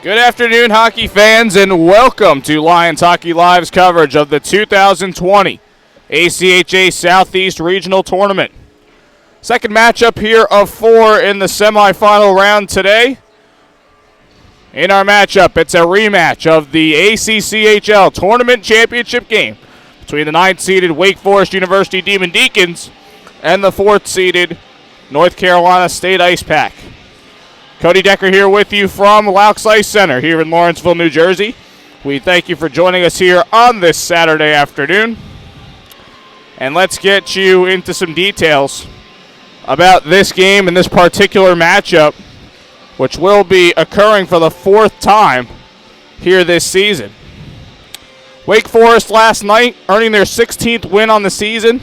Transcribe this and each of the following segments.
Good afternoon, hockey fans, and welcome to Lions Hockey Live's coverage of the 2020 ACHA Southeast Regional Tournament. Second matchup here of 4 in the semifinal round today. In our matchup, it's a rematch of the ACCHL Tournament Championship game between the 9th-seeded Wake Forest University Demon Deacons and the 4th-seeded North Carolina State Icepack. Cody Decker here with you from Loucks Ice Center here in Lawrenceville, New Jersey. We thank you for joining us here on this Saturday afternoon. And let's get you into some details about this game and this particular matchup, which will be occurring for the 4th time here this season. Wake Forest last night earning their 16th win on the season,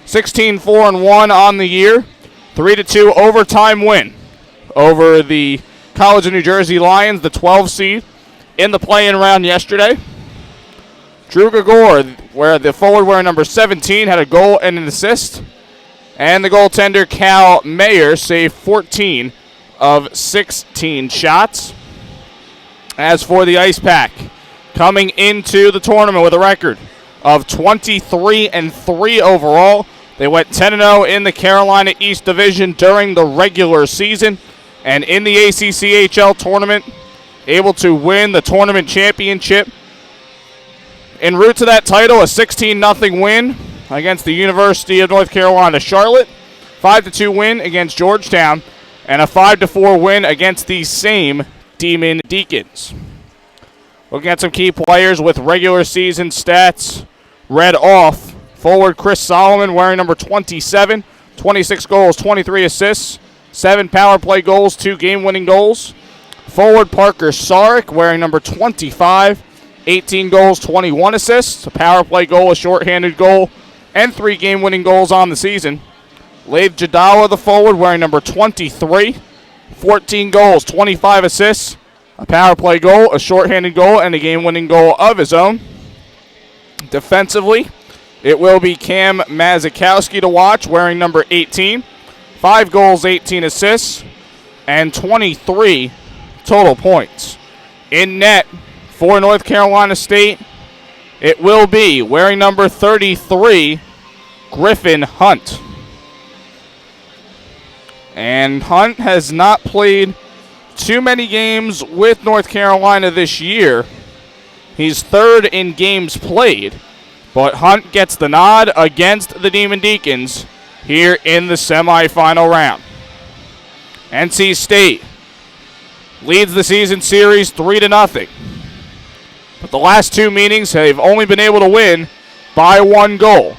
16-4-1 on the year, 3-2 overtime win over the College of New Jersey Lions, the 12 seed, in the play-in round yesterday. Drew Gregor, where the forward wearing number 17, had a goal and an assist. And the goaltender, Cal Mayer, saved 14 of 16 shots. As for the Icepack, coming into the tournament with a record of 23-3 overall. They went 10-0 in the Carolina East Division during the regular season. And in the ACCHL tournament, able to win the tournament championship. En route to that title, a 16-0 win against the University of North Carolina Charlotte, 5-2 win against Georgetown, and a 5-4 win against the same Demon Deacons. Looking at some key players with regular season stats read off. Forward Chris Solomon wearing number 27, 26 goals, 23 assists. 7 power play goals, 2 game-winning goals. Forward Parker Sarek wearing number 25, 18 goals, 21 assists, a power play goal, a shorthanded goal, and 3 game-winning goals on the season. Leif Jadawa, the forward, wearing number 23, 14 goals, 25 assists, a power play goal, a shorthanded goal, and a game-winning goal of his own. Defensively, it will be Cam Mazikowski to watch, wearing number 18. 5 goals, 18 assists, and 23 total points. In net for North Carolina State, it will be, wearing number 33, Griffin Hunt. And Hunt has not played too many games with North Carolina this year. He's 3rd in games played, but Hunt gets the nod against the Demon Deacons here in the semifinal round. NC State leads the season series 3-0. But the last 2 meetings, they've only been able to win by 1 goal.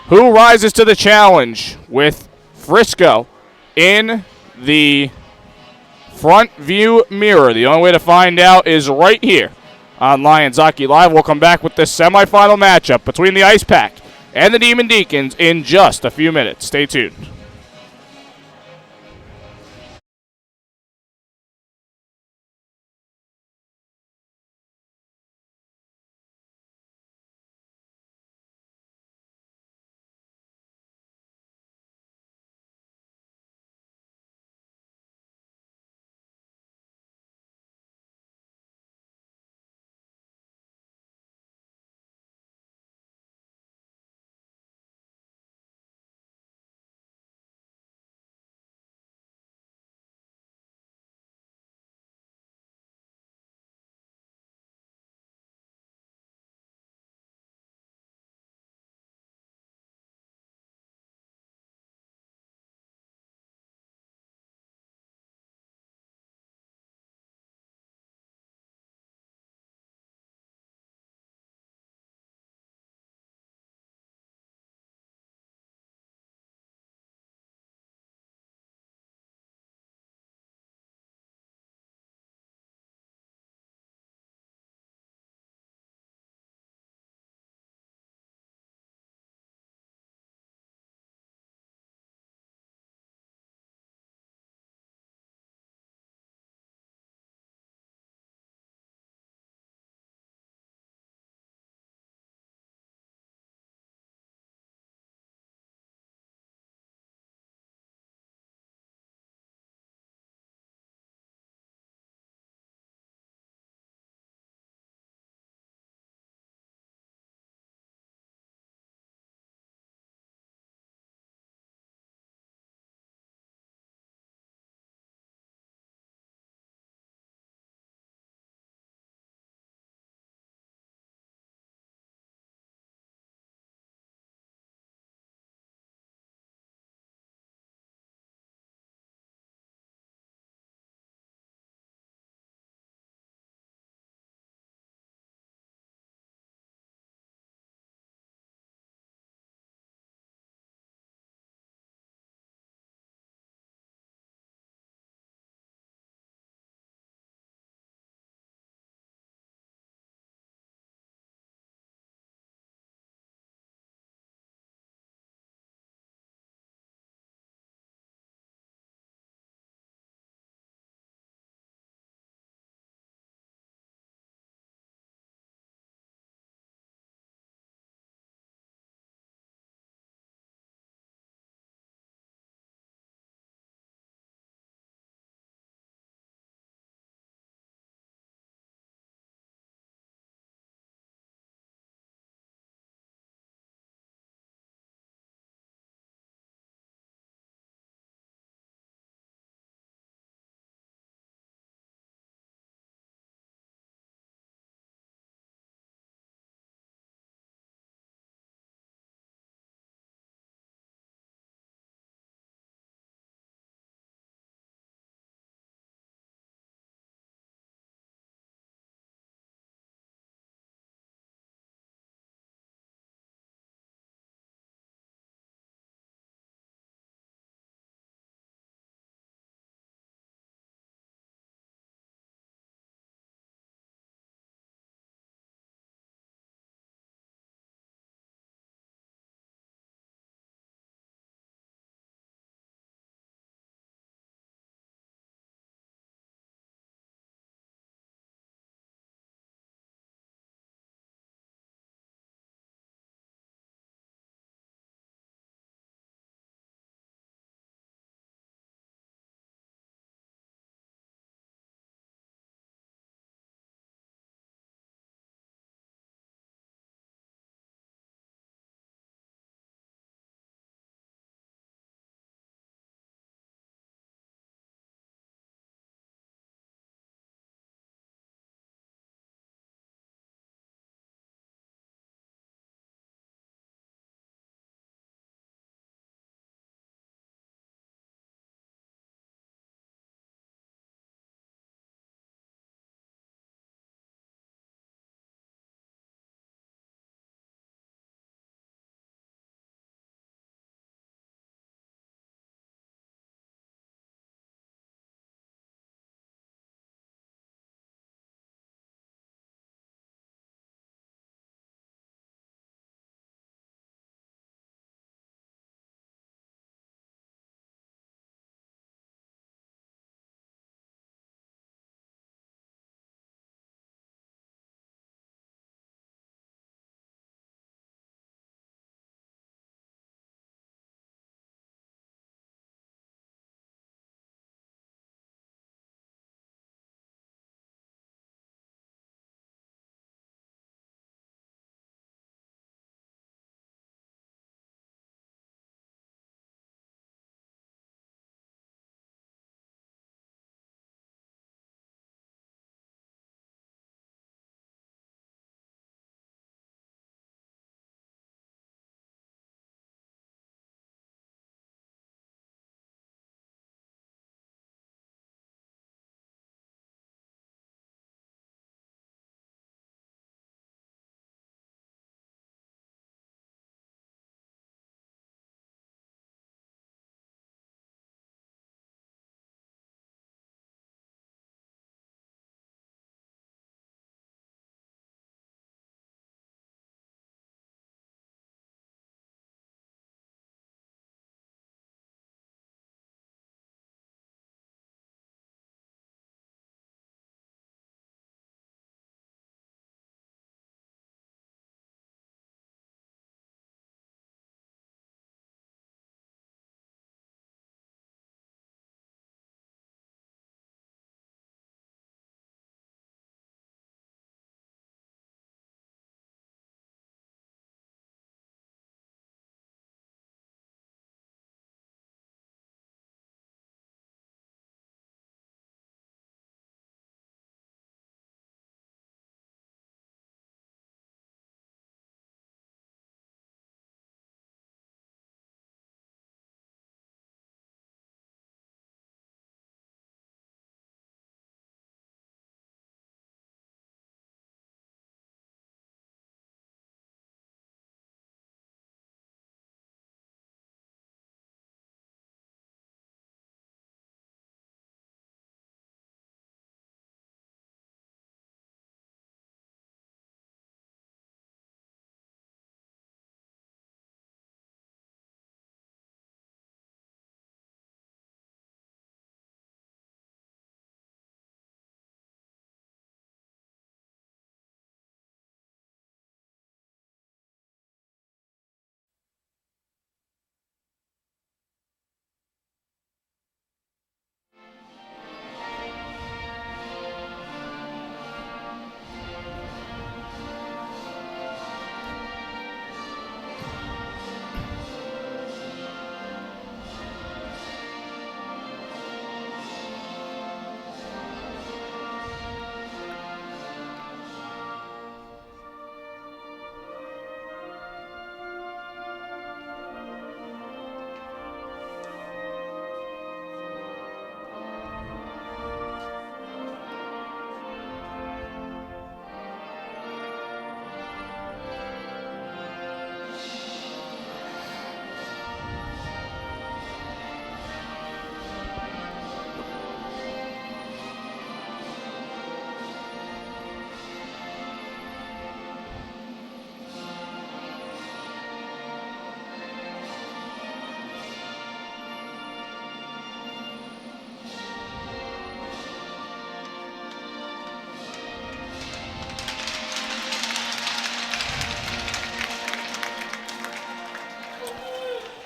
Who rises to the challenge with Frisco in the front view mirror? The only way to find out is right here on Lions Hockey Live. We'll come back with this semifinal matchup between the Icepack and the Demon Deacons in just a few minutes. Stay tuned.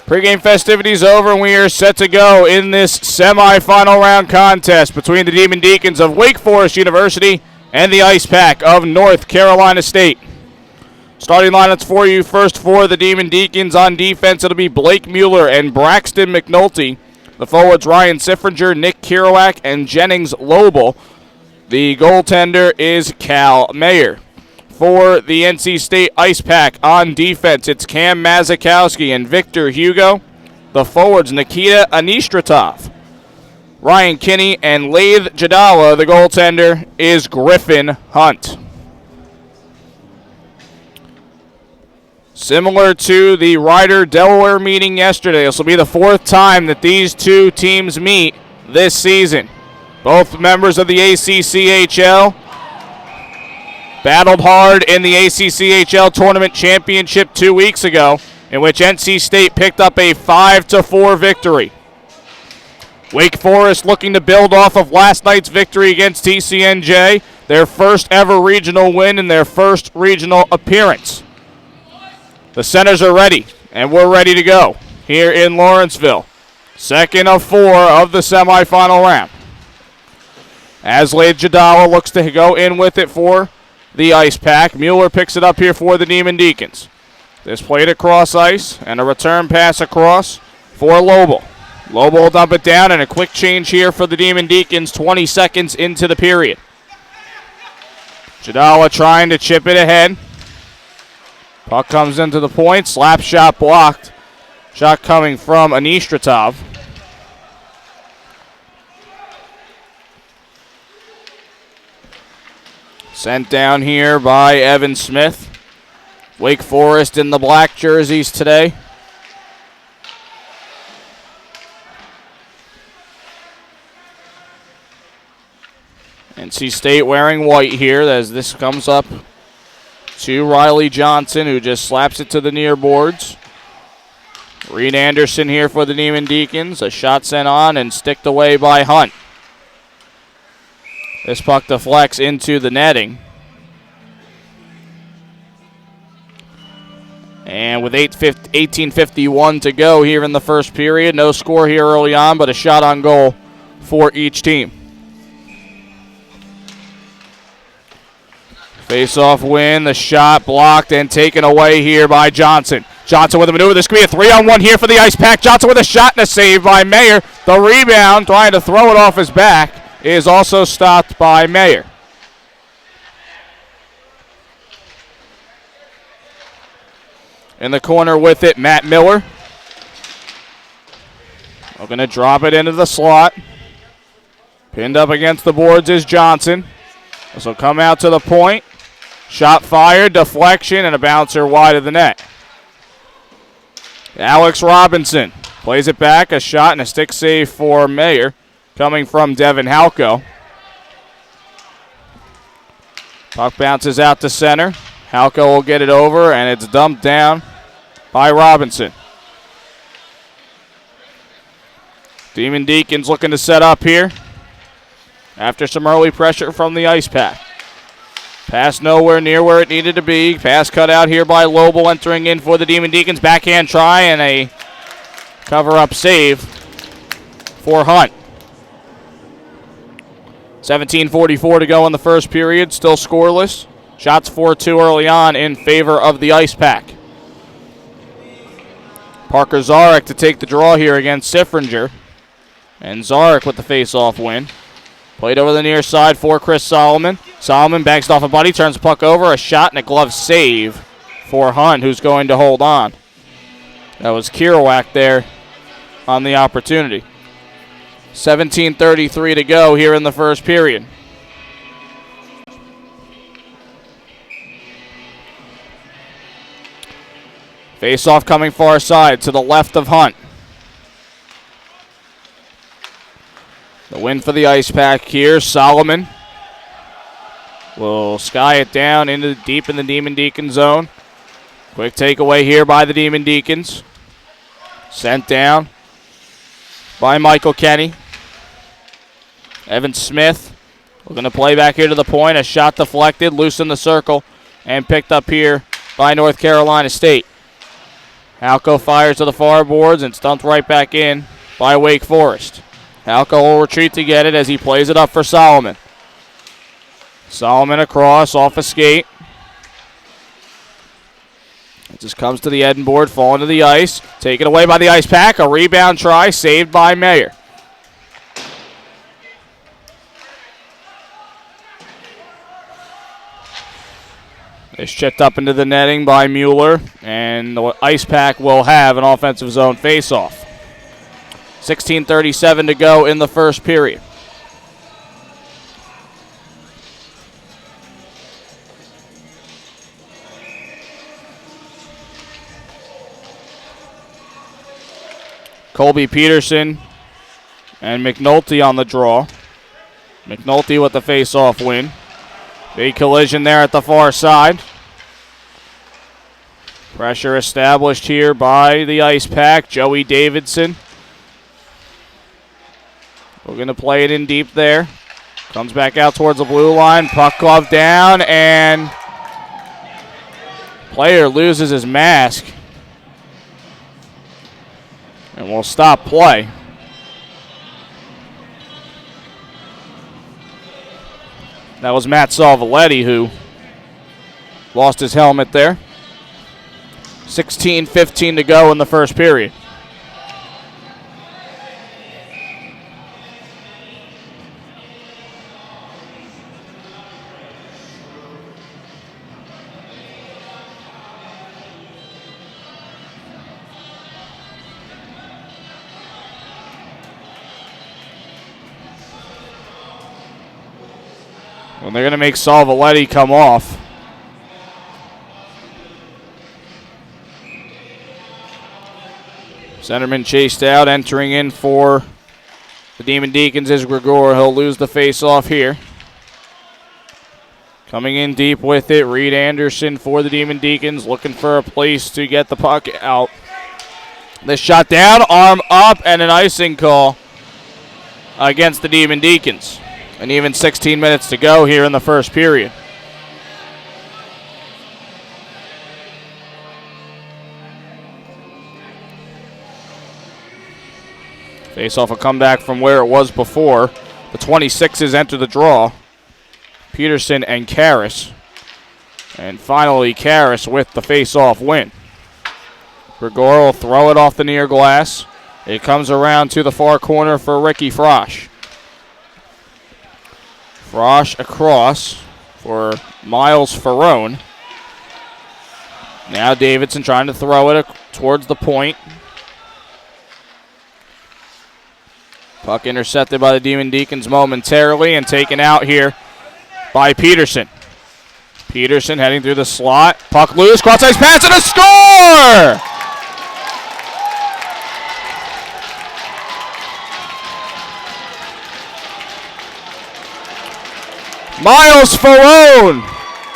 Pre-game festivities over, and we are set to go in this semifinal round contest between the Demon Deacons of Wake Forest University and the Icepack of North Carolina State. Starting lineups for you. First for the Demon Deacons on defense, it'll be Blake Mueller and Braxton McNulty. The forwards, Ryan Siffringer, Nick Kerouac, and Jennings Lobel. The goaltender is Cal Mayer. For the NC State Icepack on defense, it's Cam Mazakowski and Victor Hugo. The forwards, Nikita Anistratov, Ryan Kinney, and Laith Jadala. The goaltender is Griffin Hunt. Similar to the Ryder-Delaware meeting yesterday, this will be the fourth time that these two teams meet this season. Both members of the ACHL battled hard in the ACCHL Tournament Championship 2 weeks ago, in which NC State picked up a 5-4 victory. Wake Forest looking to build off of last night's victory against TCNJ, their first ever regional win and their first regional appearance. The centers are ready, and we're ready to go here in Lawrenceville. Second of 4 of the semifinal round. As Laith Jadala looks to go in with it for the Icepack. Mueller picks it up here for the Demon Deacons. This played across ice, and a return pass across for Lobel. Lobel will dump it down, and a quick change here for the Demon Deacons 20 seconds into the period. Jadala trying to chip it ahead. Puck comes into the point. Slap shot blocked. Shot coming from Anistratov. Sent down here by Evan Smith. Wake Forest in the black jerseys today. NC State wearing white here as this comes up to Riley Johnson, who just slaps it to the near boards. Reed Anderson here for the Demon Deacons. A shot sent on and sticked away by Hunt. This puck deflects into the netting. And with 18:51 to go here in the first period, no score here early on, but a shot on goal for each team. Face-off win, the shot blocked and taken away here by Johnson. Johnson with a maneuver. This could be a 3-on-1 here for the Icepack. Johnson with a shot and a save by Mayer. The rebound, trying to throw it off his back, is also stopped by Mayer. In the corner with it, Matt Miller. We're going to drop it into the slot. Pinned up against the boards is Johnson. This will come out to the point. Shot fired, deflection, and a bouncer wide of the net. Alex Robinson plays it back. A shot and a stick save for Mayer, coming from Devin Halko. Puck bounces out to center. Halko will get it over, and it's dumped down by Robinson. Demon Deacons looking to set up here after some early pressure from the Icepack. Pass nowhere near where it needed to be. Pass cut out here by Lobel, entering in for the Demon Deacons. Backhand try and a cover-up save for Hunt. 17:44 to go in the first period, still scoreless. Shots 4-2 early on in favor of the Icepack. Parker Zarek to take the draw here against Siffringer. And Zarek with the face-off win. Played over the near side for Chris Solomon. Solomon backs off a buddy, turns the puck over, a shot and a glove save for Hunt, who's going to hold on. That was Kerouac there on the opportunity. 17:33 to go here in the first period. Face-off coming far side to the left of Hunt. The win for the Icepack here. Solomon will sky it down into deep in the Demon Deacon zone. Quick takeaway here by the Demon Deacons. Sent down by Michael Kenny. Evan Smith looking to play back here to the point. A shot deflected, loose in the circle, and picked up here by North Carolina State. Halco fires to the far boards and stumped right back in by Wake Forest. Halco will retreat to get it as he plays it up for Solomon. Solomon across off a skate. It just comes to the end board, falling to the ice. Taken away by the Icepack. A rebound try saved by Mayer. It's chipped up into the netting by Mueller, and the Icepack will have an offensive zone faceoff. 16:37 to go in the first period. Colby Peterson and McNulty on the draw. McNulty with the face-off win. Big collision there at the far side. Pressure established here by the Icepack. Joey Davidson. We're going to play it in deep there. Comes back out towards the blue line. Puck glove down, and player loses his mask. And we'll stop play. That was Matt Salvoletti who lost his helmet there. 16:15 to go in the first period. Well, they're going to make Salvoletti come off. Centerman chased out, entering in for the Demon Deacons is Gregor. He'll lose the face-off here. Coming in deep with it, Reed Anderson for the Demon Deacons, looking for a place to get the puck out. This shot down, arm up, and an icing call against the Demon Deacons. And even 16 minutes to go here in the first period. Face-off a comeback from where it was before. The 26s enter the draw. Peterson and Karras. And finally, Karras with the face-off win. Gregor will throw it off the near glass. It comes around to the far corner for Ricky Frosch. Frosch across for Miles Ferrone. Now Davidson trying to throw it towards the point. Puck intercepted by the Demon Deacons momentarily and taken out here by Peterson. Peterson heading through the slot. Puck loose, cross-ice pass, and a score! Miles Ferrone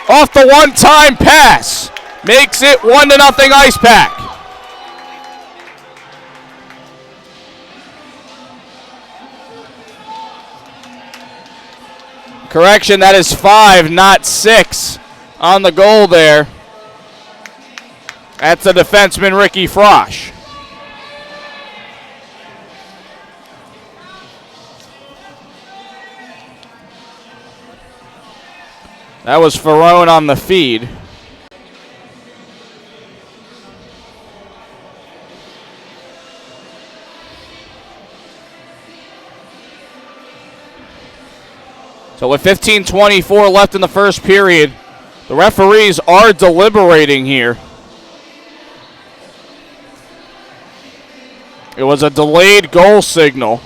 off the one-time pass makes it 1-0 Icepack. Correction, that is 5, not 6 on the goal there. That's the defenseman Ricky Frosch. That was Ferrone on the feed. So with 15:24 left in the first period, the referees are deliberating here. It was a delayed goal signal.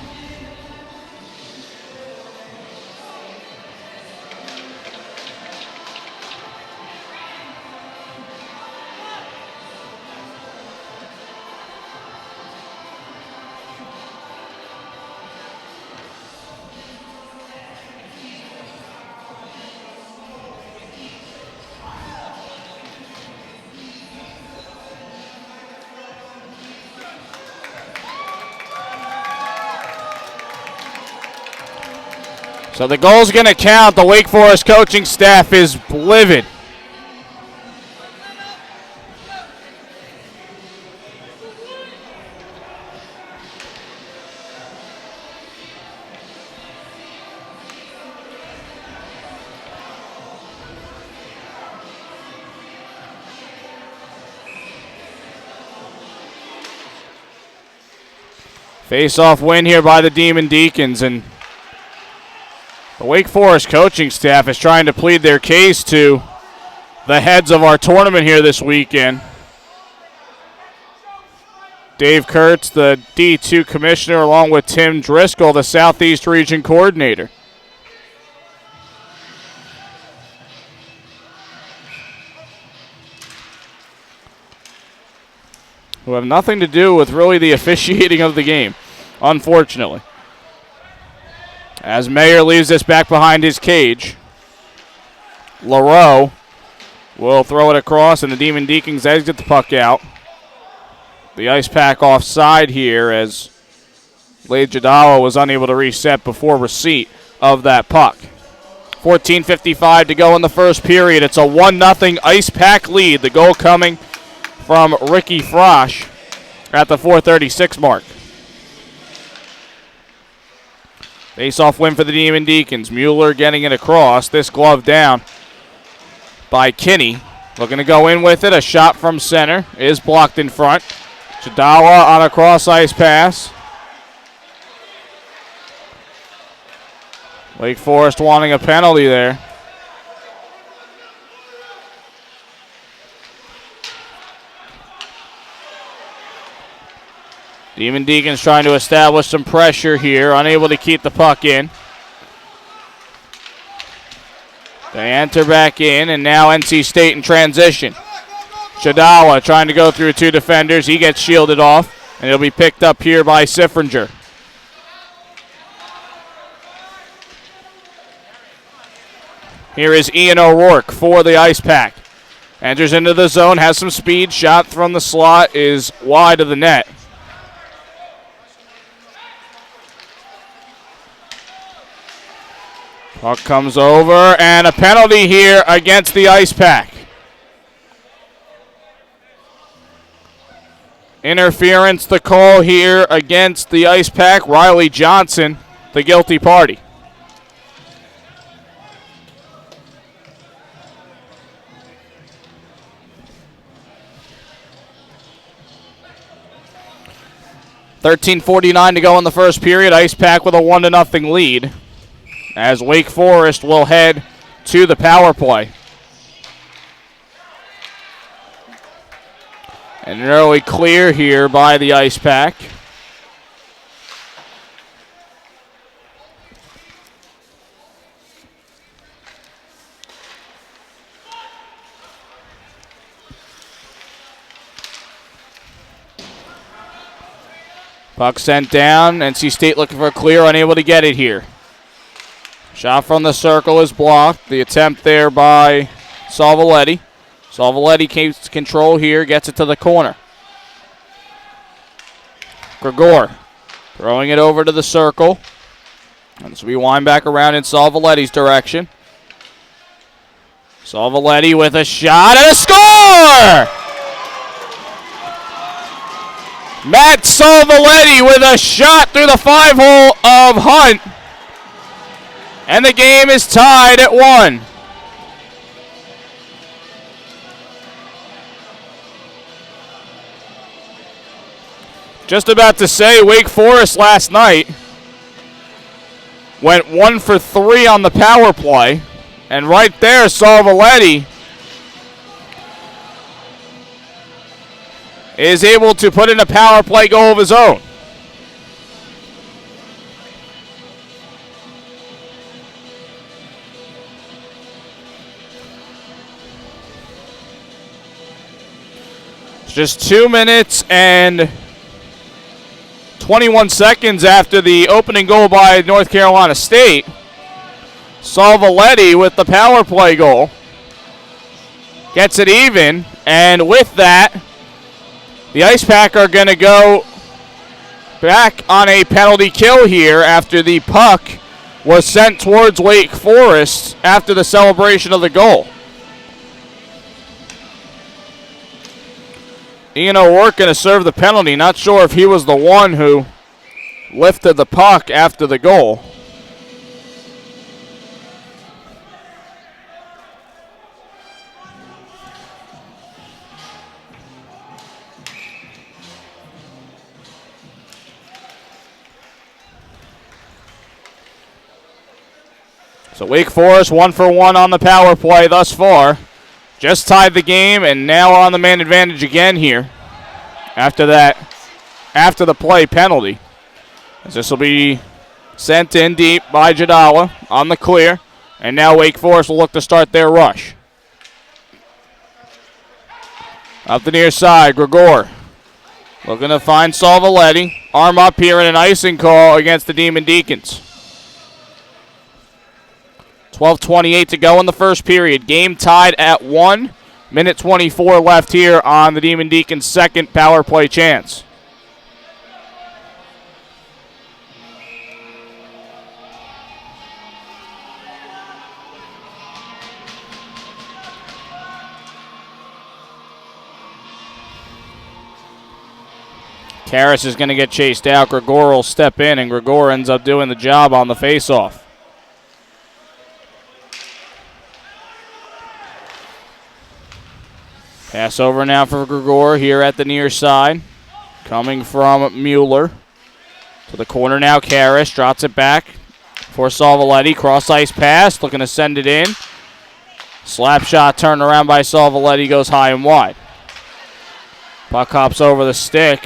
So the goal's going to count. The Wake Forest coaching staff is livid. Face-off win here by the Demon Deacons, and the Wake Forest coaching staff is trying to plead their case to the heads of our tournament here this weekend. Dave Kurtz, the D2 commissioner, along with Tim Driscoll, the Southeast Region coordinator. Who have nothing to do with really the officiating of the game, unfortunately. As Mayer leaves this back behind his cage, LaRoe will throw it across, and the Demon Deacons exit the puck out. The Icepack offside here as Lade Jadawa was unable to reset before receipt of that puck. 14:55 to go in the first period. It's a 1-0 Icepack lead. The goal coming from Ricky Frosch at the 4:36 mark. Face-off win for the Demon Deacons. Mueller getting it across. This glove down by Kinney. Looking to go in with it. A shot from center is blocked in front. Jadawa on a cross-ice pass. Wake Forest wanting a penalty there. Demon Deacons trying to establish some pressure here, unable to keep the puck in. They enter back in, and now NC State in transition. Jadawa trying to go through two defenders. He gets shielded off, and it'll be picked up here by Siffringer. Here is Ian O'Rourke for the Icepack. Enters into the zone, has some speed. Shot from the slot is wide of the net. Puck comes over, and a penalty here against the Icepack. Interference, the call here against the Icepack. Riley Johnson, the guilty party. $13:49 to go in the first period. Icepack with a 1-0 lead, as Wake Forest will head to the power play. And an early clear here by the Icepack. Puck sent down. NC State looking for a clear, unable to get it here. Shot from the circle is blocked. The attempt there by Salvoletti. Salvoletti keeps control here, gets it to the corner. Gregor throwing it over to the circle. And so we wind back around in Salvoletti's direction. Salvoletti with a shot and a score! Matt Salvoletti with a shot through the 5-hole of Hunt. And the game is tied at 1. Just about to say, Wake Forest last night went 1 for 3 on the power play. And right there, Salvoletti is able to put in a power play goal of his own. It's just 2 minutes and 21 seconds after the opening goal by North Carolina State. Salvoletti with the power play goal gets it even, and with that, the Icepack are going to go back on a penalty kill here after the puck was sent towards Wake Forest after the celebration of the goal. Ian O'Rourke going to serve the penalty. Not sure if he was the one who lifted the puck after the goal. So Wake Forest 1 for 1 on the power play thus far. Just tied the game and now on the man advantage again here after the play penalty. As this will be sent in deep by Jadala on the clear. And now Wake Forest will look to start their rush. Up the near side, Gregor looking to find Salvoletti. Arm up here in an icing call against the Demon Deacons. 12:28 to go in the first period. Game tied at 1. Minute 24 left here on the Demon Deacons' second power play chance. Karras is going to get chased out. Gregor will step in, and Gregor ends up doing the job on the faceoff. Pass over now for Gregor here at the near side. Coming from Mueller. To the corner now, Karras drops it back for Salvoletti. Cross ice pass, looking to send it in. Slap shot turned around by Salvoletti, goes high and wide. Puck hops over the stick.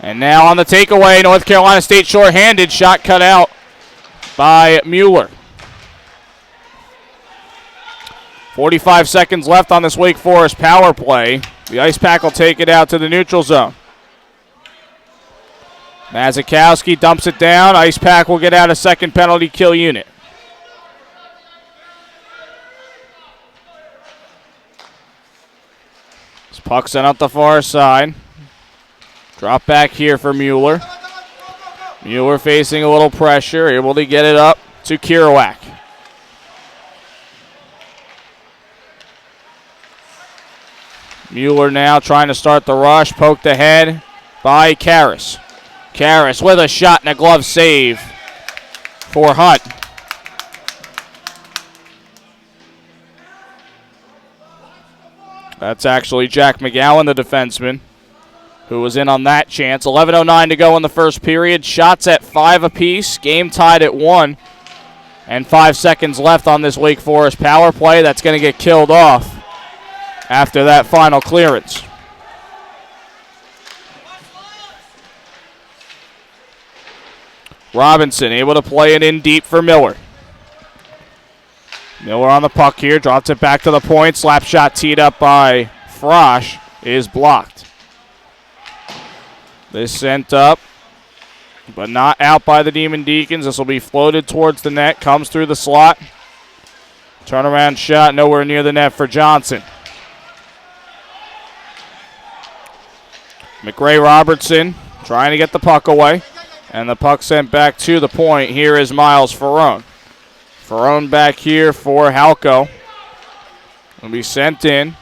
And now on the takeaway, North Carolina State shorthanded. Shot cut out by Mueller. 45 seconds left on this Wake Forest power play. The Icepack will take it out to the neutral zone. Mazikowski dumps it down. Icepack will get out a second penalty kill unit. This puck sent out the far side. Drop back here for Mueller. Mueller facing a little pressure, able to get it up to Kerouac. Mueller now trying to start the rush, poked ahead by Karras. Karras with a shot and a glove save for Hunt. That's actually Jack McGowan, the defenseman, who was in on that chance. 11:09 to go in the first period. Shots at 5 apiece. Game tied at 1. And 5 seconds left on this Wake Forest power play. That's going to get killed off after that final clearance. Robinson able to play it in deep for Miller. Miller on the puck here. Drops it back to the point. Slap shot teed up by Frosch is blocked. This sent up, but not out by the Demon Deacons. This will be floated towards the net. Comes through the slot. Turnaround shot nowhere near the net for Johnson. McRae Robertson trying to get the puck away. And the puck sent back to the point. Here is Miles Ferrone. Ferrone back here for Halco. Will be sent in.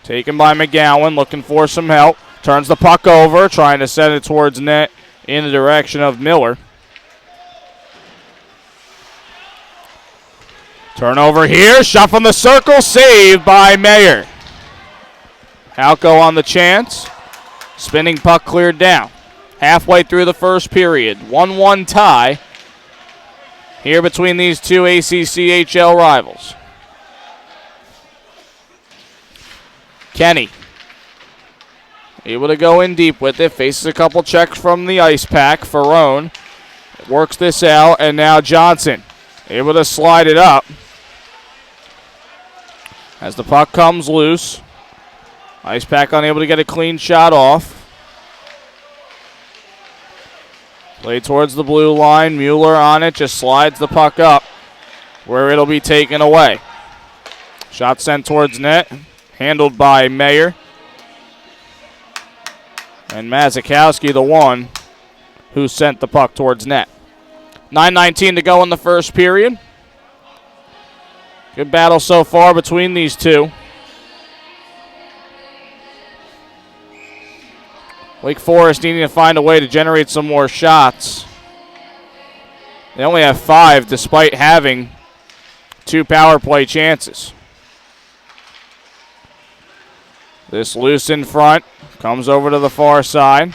Taken by McGowan, looking for some help. Turns the puck over, trying to send it towards net in the direction of Miller. Turnover here, shot from the circle, saved by Mayer. Halco on the chance. Spinning puck cleared down. Halfway through the first period. 1-1 tie here between these two ACCHL rivals. Kenny able to go in deep with it. Faces a couple checks from the Icepack. Ferrone works this out, and now Johnson able to slide it up. As the puck comes loose, Icepack unable to get a clean shot off. Play towards the blue line. Mueller on it, just slides the puck up where it'll be taken away. Shot sent towards net, handled by Mayer. And Mazikowski, the one who sent the puck towards net. 9:19 to go in the first period. Good battle so far between these two. Wake Forest needing to find a way to generate some more shots. They only have 5 despite having 2 power play chances. This loose in front. Comes over to the far side.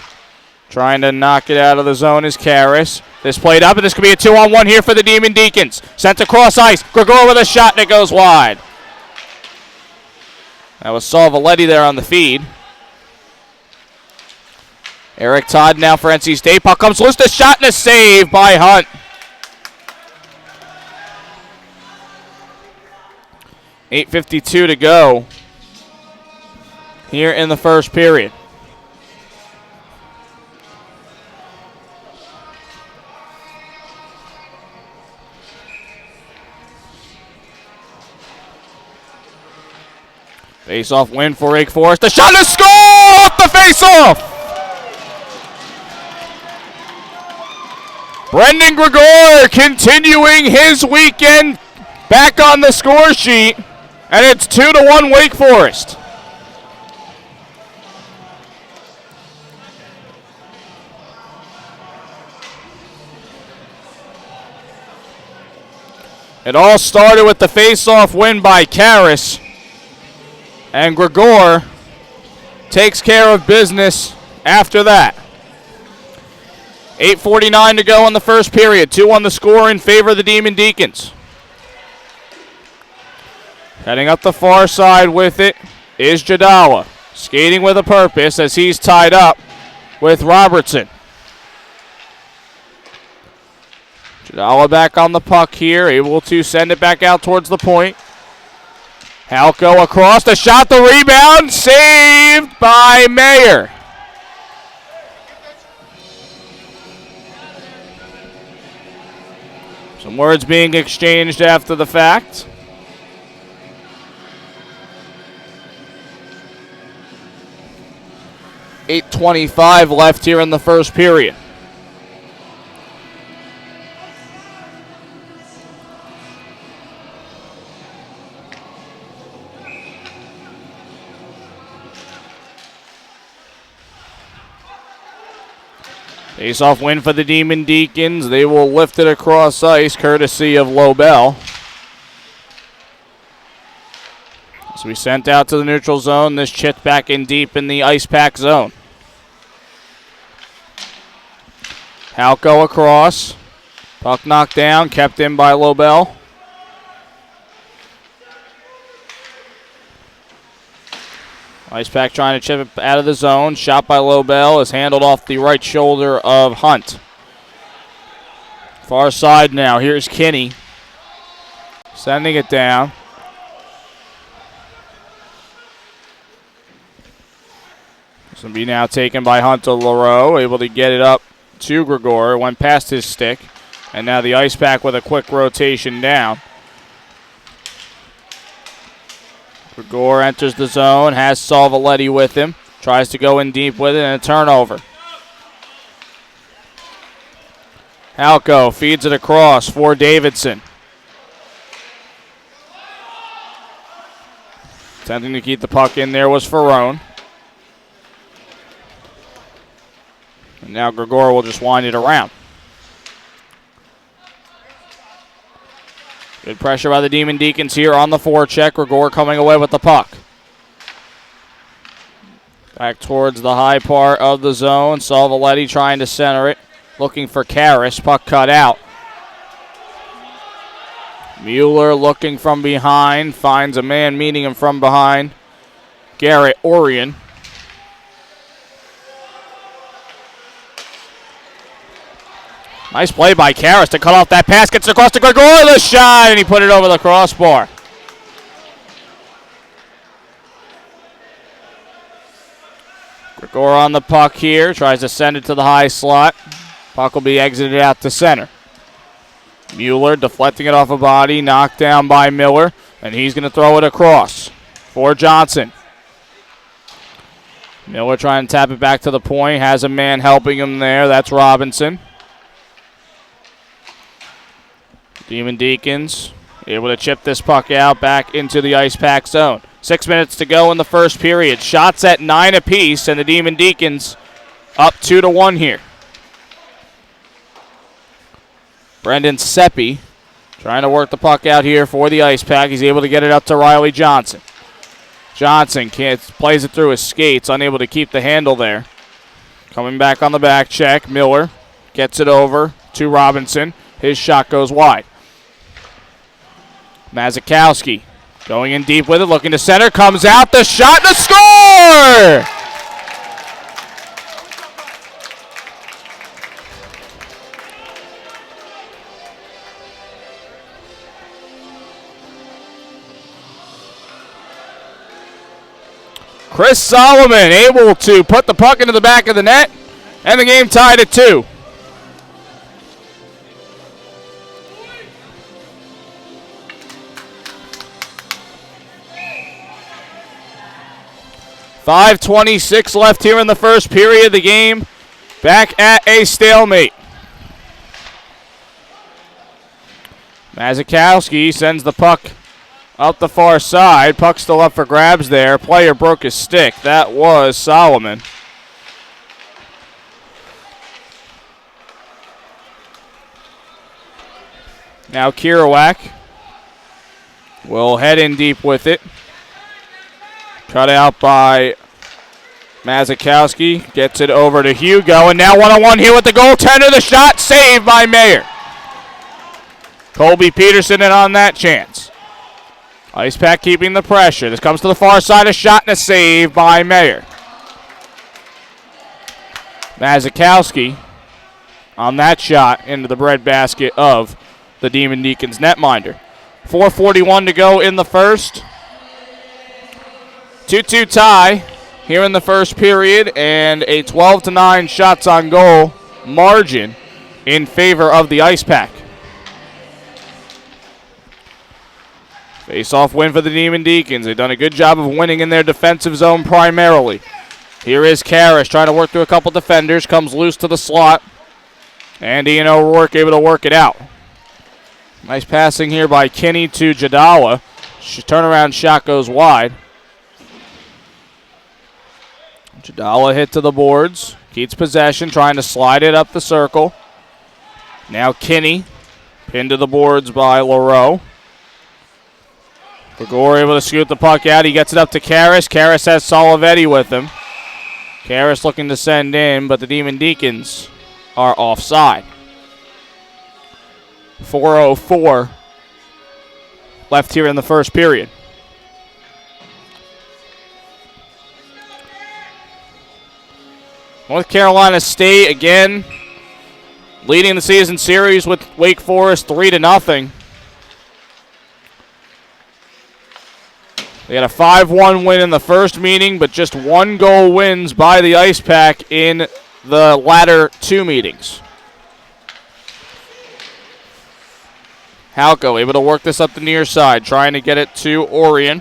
Trying to knock it out of the zone is Karras. This played up, and this could be a 2-on-1 here for the Demon Deacons. Sent across ice. Gregor with a shot, and it goes wide. That was Salvaletti there on the feed. Eric Todd now for NC State. Puck comes loose. The shot and a save by Hunt. 8:52 to go here in the first period. Face-off win for Wake Forest. The shot and a score off the face-off! Brendan Gregor continuing his weekend back on the score sheet, and it's 2-1 Wake Forest. It all started with the face-off win by Karras, and Gregor takes care of business after that. 8:49 to go in the first period. 2-1 the score in favor of the Demon Deacons. Heading up the far side with it is Jadawa. Skating with a purpose as he's tied up with Robertson. Jadawa back on the puck here, able to send it back out towards the point. Halko across, the shot, the rebound, saved by Mayer. Some words being exchanged after the fact. .825 left here in the first period. Face-off win for the Demon Deacons. They will lift it across ice, courtesy of Lobel. So we sent out to the neutral zone. This chipped back in deep in the Icepack zone. Halko across. Puck knocked down, kept in by Lobel. Icepack trying to chip it out of the zone. Shot by Lobel is handled off the right shoulder of Hunt. Far side now. Here's Kinney. Sending it down. This will be now taken by Hunt to LaRoe. Able to get it up to Gregor. Went past his stick. And now the Icepack with a quick rotation down. Gregor enters the zone, has Salvaletti with him. Tries to go in deep with it, and a turnover. Halko feeds it across for Davidson. Attempting to keep the puck in there was Ferrone. And now Gregor will just wind it around. Good pressure by the Demon Deacons here on the forecheck. Gregor coming away with the puck. Back towards the high part of the zone. Salvaletti trying to center it. Looking for Karras. Puck cut out. Mueller looking from behind. Finds a man meeting him from behind. Garrett Orion. Nice play by Karras to cut off that pass. Gets across to Gregor, the shot, and he put it over the crossbar. Gregor on the puck here. Tries to send it to the high slot. Puck will be exited out to center. Mueller deflecting it off a body. Knocked down by Miller. And he's going to throw it across for Johnson. Miller trying to tap it back to the point. Has a man helping him there. That's Robinson. Demon Deacons able to chip this puck out back into the Icepack zone. 6 minutes to go in the first period. Shots at 9 apiece, and the Demon Deacons up 2-1 here. Brendan Seppi trying to work the puck out here for the Icepack. He's able to get it up to Riley Johnson. Johnson plays it through his skates, unable to keep the handle there. Coming back on the back check, Miller gets it over to Robinson. His shot goes wide. Mazikowski going in deep with it, looking to center, comes out, the shot, the score! Chris Solomon able to put the puck into the back of the net, and the game tied at 2. .5:26 left here in the first period. The game back at a stalemate. Mazikowski sends the puck up the far side. Puck still up for grabs there. Player broke his stick. That was Solomon. Now Kirawak will head in deep with it. Cut out by Mazikowski. Gets it over to Hugo. And now one-on-one here with the goaltender. The shot saved by Mayer. Colby Peterson in on that chance. Icepack keeping the pressure. This comes to the far side. A shot and a save by Mayer. Mazikowski on that shot into the breadbasket of the Demon Deacons netminder. 4:41 to go in the first. 2-2 tie here in the first period, and a 12-9 shots on goal margin in favor of the Icepack. Face-off win for the Demon Deacons. They've done a good job of winning in their defensive zone primarily. Here is Karras trying to work through a couple defenders. Comes loose to the slot. And Ian O'Rourke able to work it out. Nice passing here by Kinney to Jadawa. Turnaround shot goes wide. Jadawa hit to the boards. Keeps possession, trying to slide it up the circle. Now Kinney pinned to the boards by Leroux. Gregor able to scoot the puck out. He gets it up to Karras. Karras has Solivetti with him. Karras looking to send in, but the Demon Deacons are offside. 4:04 left here in the first period. North Carolina State again leading the season series with Wake Forest 3-0. They had a 5-1 win in the first meeting, but just 1 goal wins by the Icepack in the latter 2 meetings. Halko able to work this up the near side, trying to get it to Orion.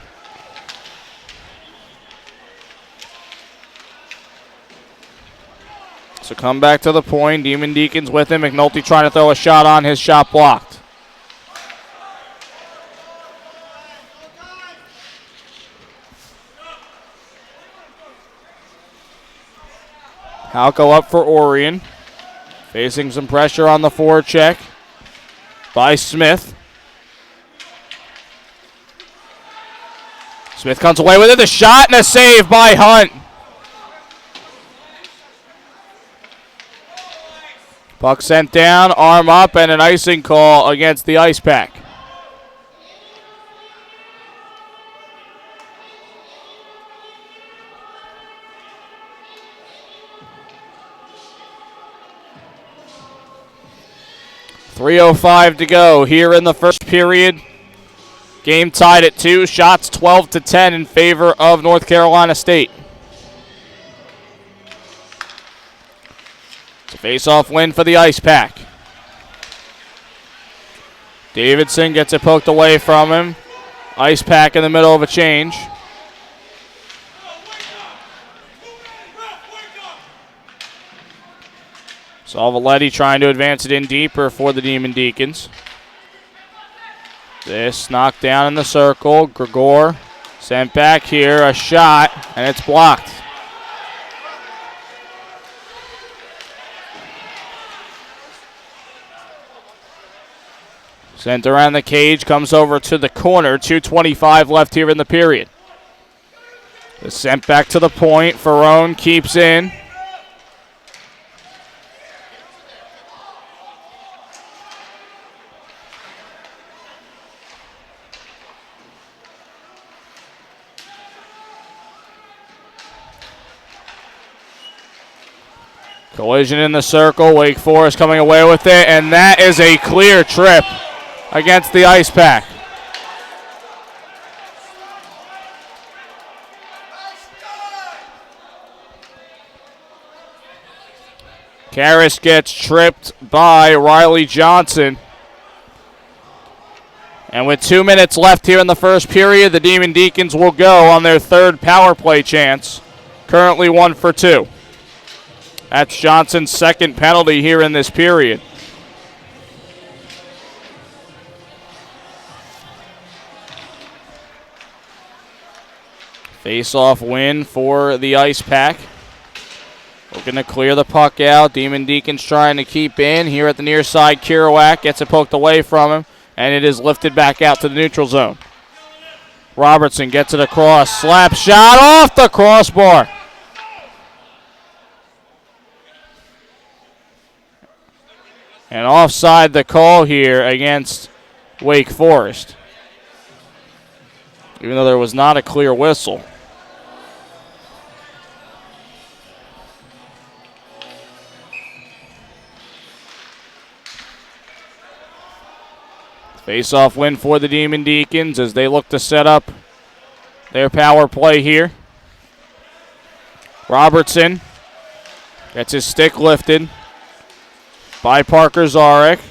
So come back to the point. Demon Deacons with him. McNulty trying to throw a shot on. His shot blocked. Halko up for Orion. Facing some pressure on the forecheck by Smith. Smith comes away with it. The shot and a save by Hunt. Puck sent down, arm up, and an icing call against the Icepack. .305 to go here in the first period. Game tied at 2. Shots 12-10 in favor of North Carolina State. It's a face-off win for the Icepack. Davidson gets it poked away from him. Icepack in the middle of a change. Salvaletti trying to advance it in deeper for the Demon Deacons. This knocked down in the circle. Gregor sent back here. A shot, and it's blocked. Sent around the cage, comes over to the corner. 2:25 left here in the period. It's sent back to the point. Ferrone keeps in. Collision in the circle. Wake Forest coming away with it, and that is a clear trip against the Icepack. Karras gets tripped by Riley Johnson. And with 2 minutes left here in the first period, the Demon Deacons will go on their third power play chance. Currently 1 for 2. That's Johnson's second penalty here in this period. Face-off win for the Icepack. Looking to clear the puck out. Demon Deacons trying to keep in. Here at the near side, Kerouac gets it poked away from him, and it is lifted back out to the neutral zone. Robertson gets it across. Slap shot off the crossbar. And offside the call here against Wake Forest, even though there was not a clear whistle. Face-off win for the Demon Deacons as they look to set up their power play here. Robertson gets his stick lifted by Parker Zarek.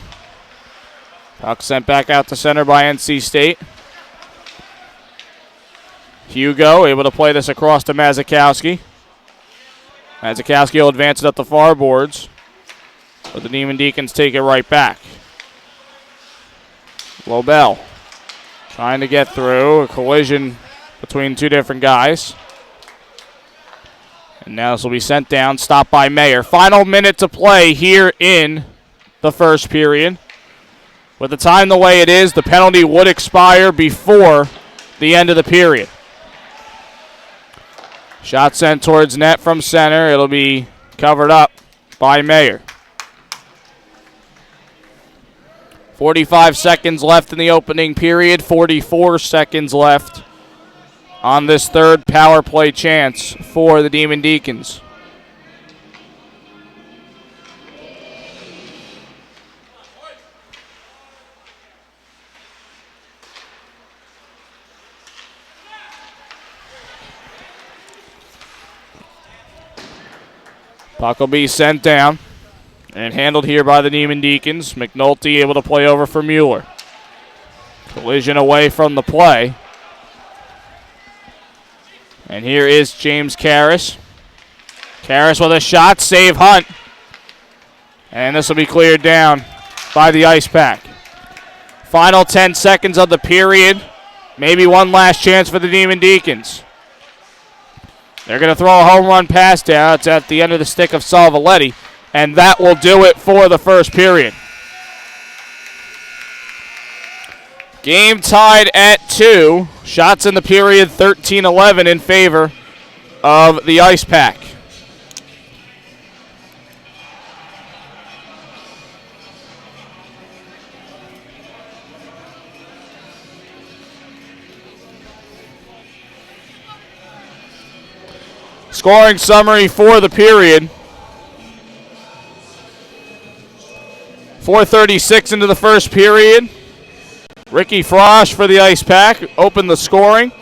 Puck sent back out to center by NC State. Hugo able to play this across to Mazakowski. Mazakowski will advance it up the far boards, but the Demon Deacons take it right back. Lobel trying to get through. A collision between two different guys. And now this will be sent down, stopped by Mayer. Final minute to play here in the first period. With the time the way it is, the penalty would expire before the end of the period. Shot sent towards net from center. It'll be covered up by Mayer. 45 seconds left in the opening period. 44 seconds left on this third power play chance for the Demon Deacons. Puck will be sent down and handled here by the Demon Deacons. McNulty able to play over for Mueller. Collision away from the play. And here is James Karras. Karras with a shot, save Hunt. And this will be cleared down by the Icepack. Final 10 seconds of the period. Maybe one last chance for the Demon Deacons. They're going to throw a home run pass down. It's at the end of the stick of Salvaletti. And that will do it for the first period. Game tied at 2. Shots in the period 13-11 in favor of the Icepack. Scoring summary for the period. 4:36 into the first period. Ricky Frosch for the Icepack opened the scoring.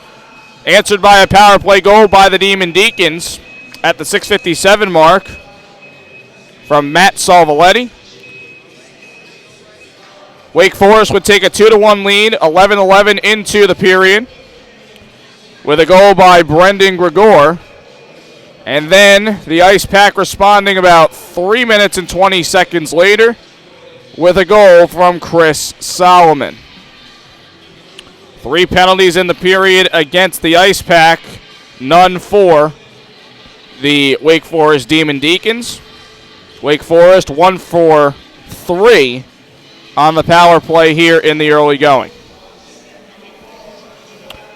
Answered by a power play goal by the Demon Deacons at the 6:57 mark from Matt Salvaletti. Wake Forest would take a 2-1 lead, 11-11 into the period, with a goal by Brendan Gregor. And then the Icepack responding about 3 minutes and 20 seconds later with a goal from Chris Solomon. 3 penalties in the period against the Icepack, none for the Wake Forest Demon Deacons. Wake Forest 1 for 3 on the power play here in the early going.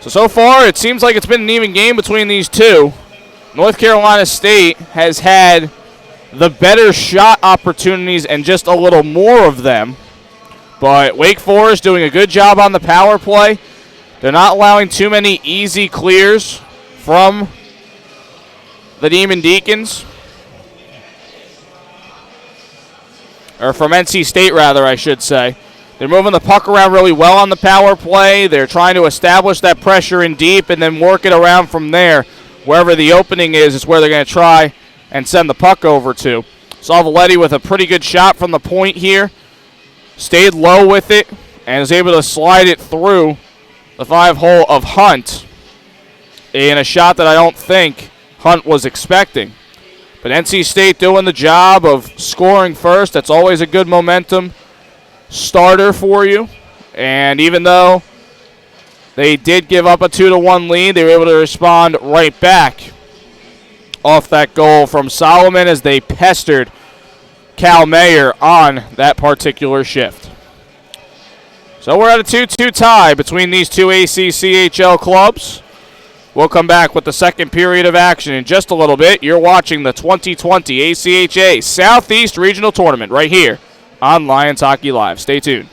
So far it seems like it's been an even game between these two. North Carolina State has had the better shot opportunities and just a little more of them. But Wake Forest doing a good job on the power play. They're not allowing too many easy clears from the Demon Deacons. or from NC State rather, I should say. They're moving the puck around really well on the power play. They're trying to establish that pressure in deep and then work it around from there. Wherever the opening is where they're going to try and send the puck over to. Salvoletti with a pretty good shot from the point here. Stayed low with it and is able to slide it through the 5-hole of Hunt in a shot that I don't think Hunt was expecting. But NC State doing the job of scoring first. That's always a good momentum starter for you. And even though they did give up a 2-1 lead, they were able to respond right back off that goal from Solomon as they pestered Cal Mayer on that particular shift. So we're at a 2-2 tie between these two ACCHL clubs. We'll come back with the second period of action in just a little bit. You're watching the 2020 ACHA Southeast Regional Tournament right here on Lions Hockey Live. Stay tuned.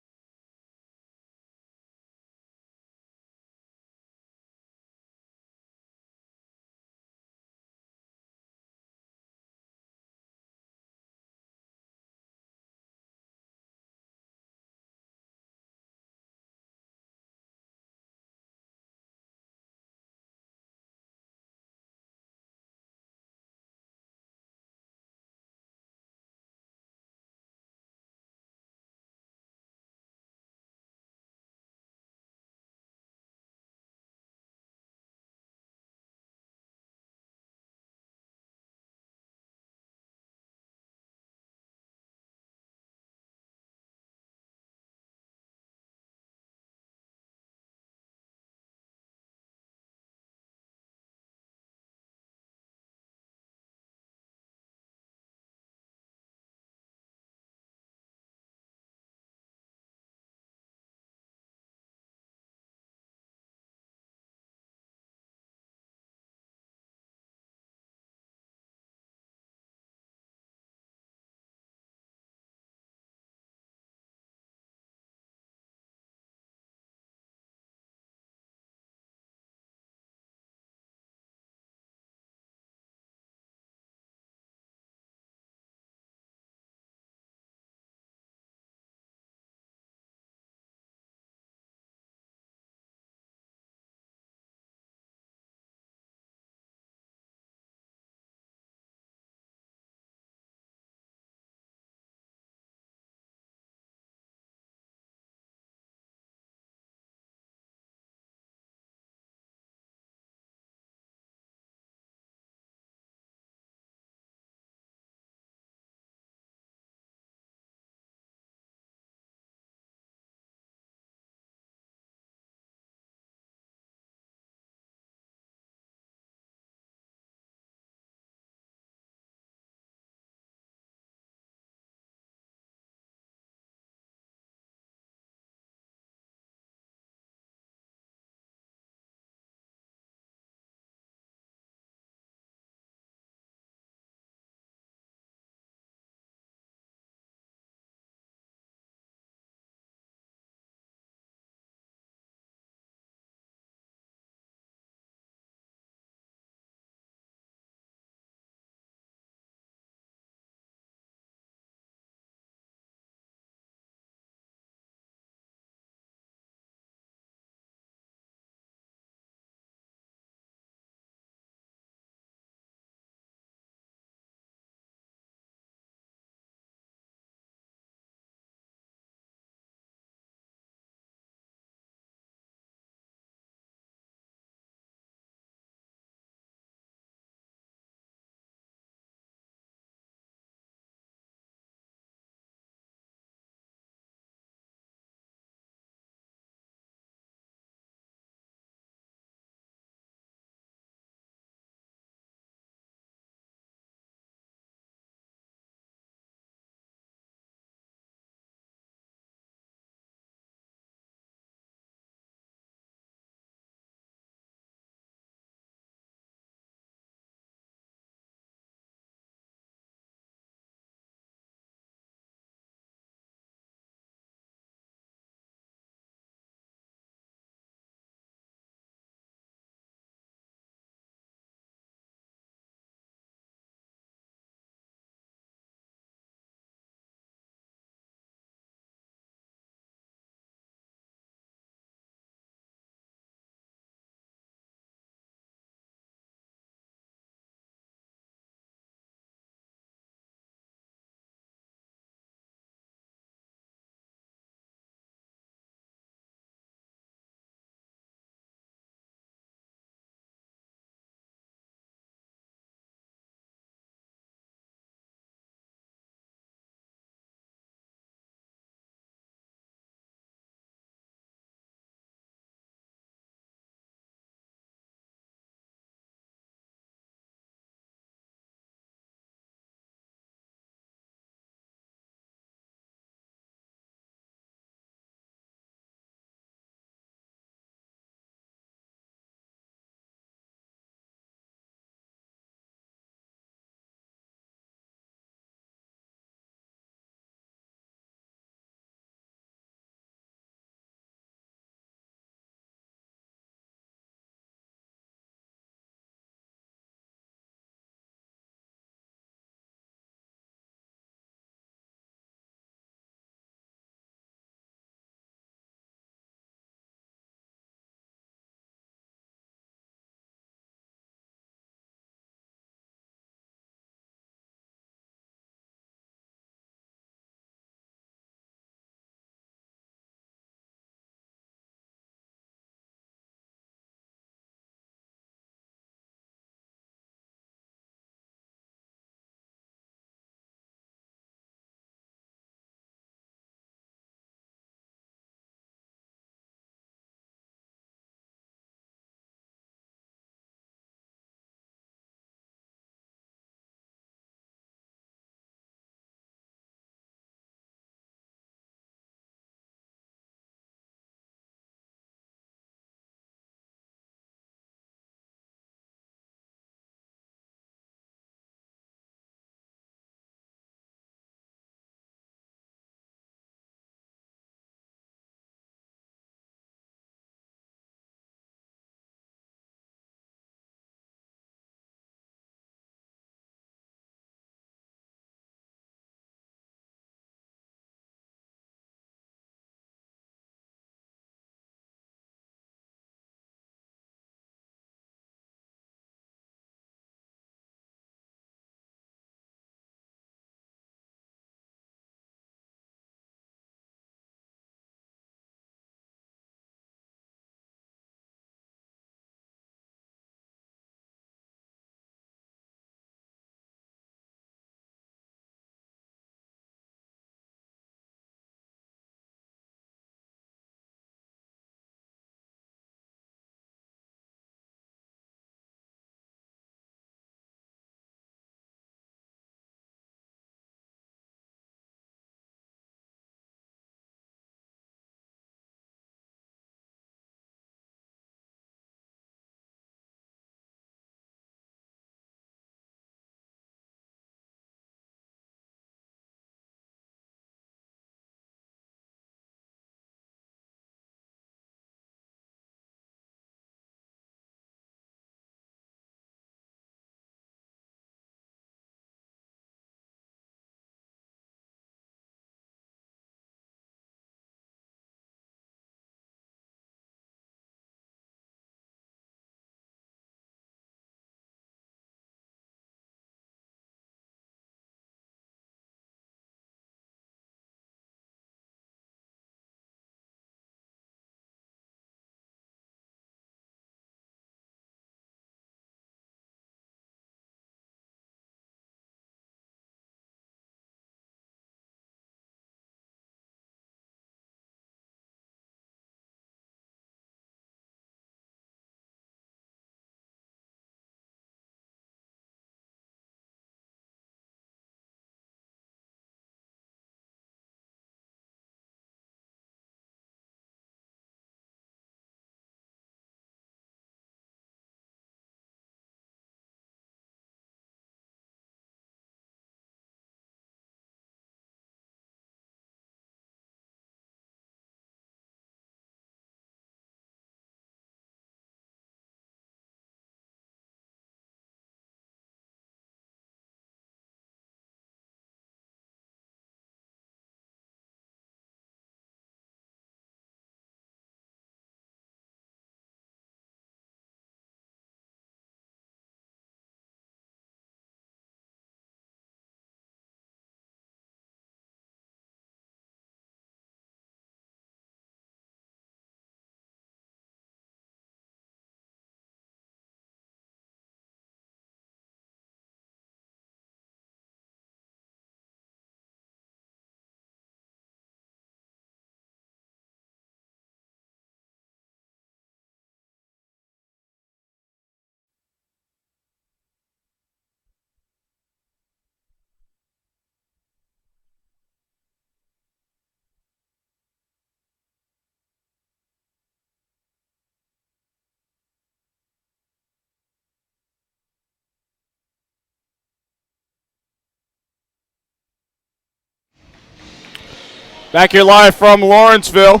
Back here live from Lawrenceville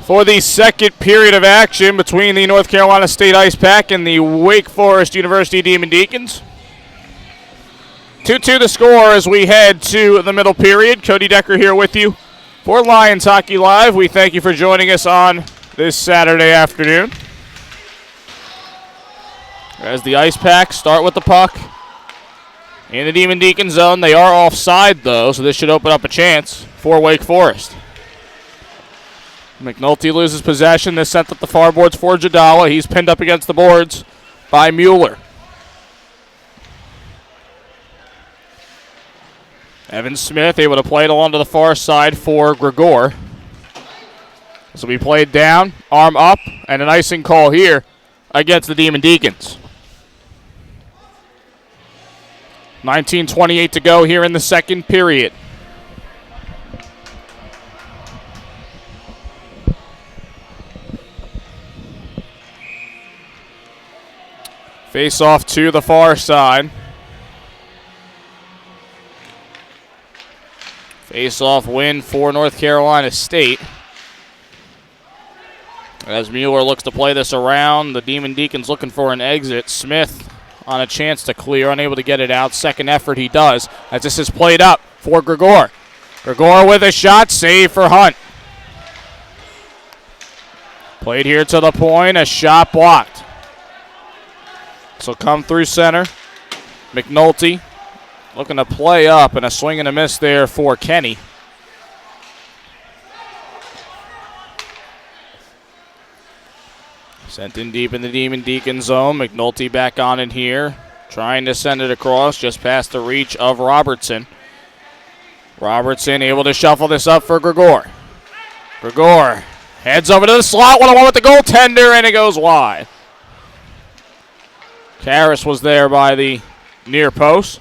for the second period of action between the North Carolina State Icepack and the Wake Forest University Demon Deacons. 2-2 the score as we head to the middle period. Cody Decker here with you for Lions Hockey Live. We thank you for joining us on this Saturday afternoon. As the Icepack start with the puck in the Demon Deacon zone. They are offside, though, so this should open up a chance for Wake Forest. McNulty loses possession. This sent up the far boards for Jadala. He's pinned up against the boards by Mueller. Evan Smith able to play it along to the far side for Gregor. This will be played down, arm up, and an icing call here against the Demon Deacons. 19:28 to go here in the second period. Face off to the far side. Face off win for North Carolina State. As Mueller looks to play this around, the Demon Deacons looking for an exit. Smith on a chance to clear, unable to get it out. Second effort he does, as this is played up for Gregor. Gregor with a shot, save for Hunt. Played here to the point, a shot blocked. So come through center. McNulty looking to play up, and a swing and a miss there for Kenny. Sent in deep in the Demon Deacon zone. McNulty back on in here. Trying to send it across just past the reach of Robertson. Robertson able to shuffle this up for Gregor. Gregor heads over to the slot. 1-on-1 with the goaltender, and it goes wide. Karras was there by the near post.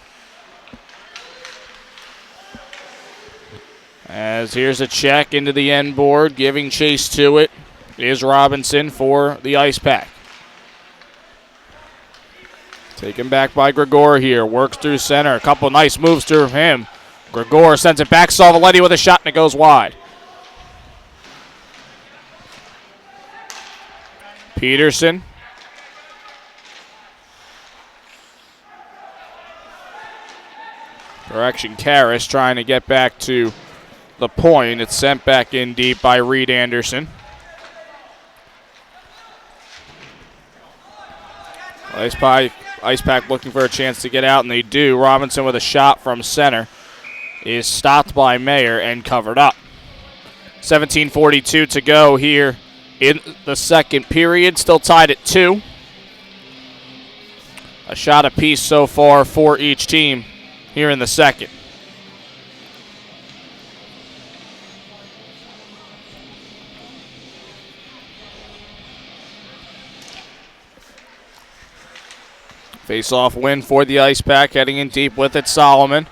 As here's a check into the end board, giving chase to it is Robinson for the Icepack. Taken back by Gregor here. Works through center. A couple nice moves to him. Gregor sends it back. Salvoletti with a shot, and it goes wide. Peterson. Correction, Karras trying to get back to the point. It's sent back in deep by Reed Anderson. Icepack looking for a chance to get out, and they do. Robinson with a shot from center is stopped by Mayer and covered up. 17:42 to go here in the second period. Still tied at 2. A shot apiece so far for each team here in the second. Face-off win for the Icepack, heading in deep with it, Solomon.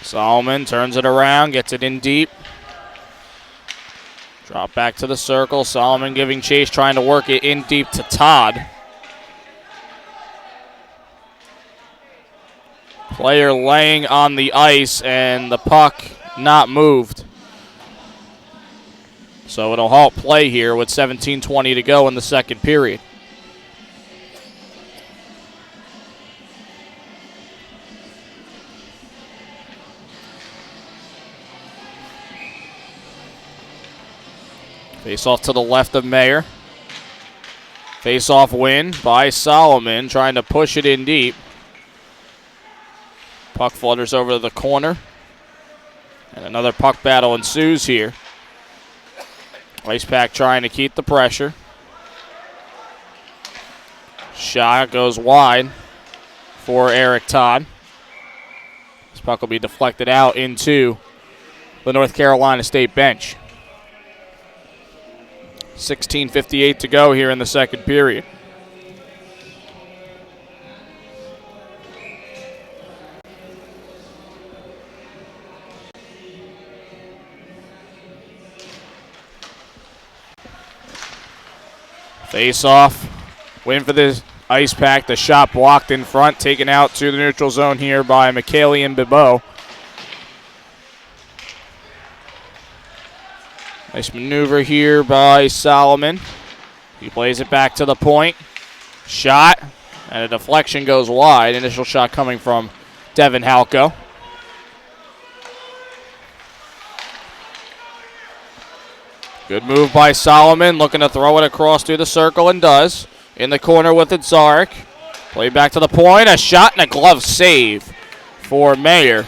Solomon turns it around, gets it in deep. Drop back to the circle. Solomon giving chase, trying to work it in deep to Todd. Player laying on the ice, and the puck not moved. So it'll halt play here with 17:20 to go in the second period. Face-off to the left of Mayer. Face-off win by Solomon, trying to push it in deep. Puck flutters over to the corner. And another puck battle ensues here. Icepack trying to keep the pressure. Shot goes wide for Eric Todd. This puck will be deflected out into the North Carolina State bench. 16:58 to go here in the second period. Face-off. Win for the Icepack. The shot blocked in front. Taken out to the neutral zone here by McKaylee and Bibeau. Nice maneuver here by Solomon. He plays it back to the point. Shot, and a deflection goes wide. Initial shot coming from Devin Halko. Good move by Solomon, looking to throw it across through the circle, and does. In the corner with it, Zarek. Play back to the point, a shot and a glove save for Mayer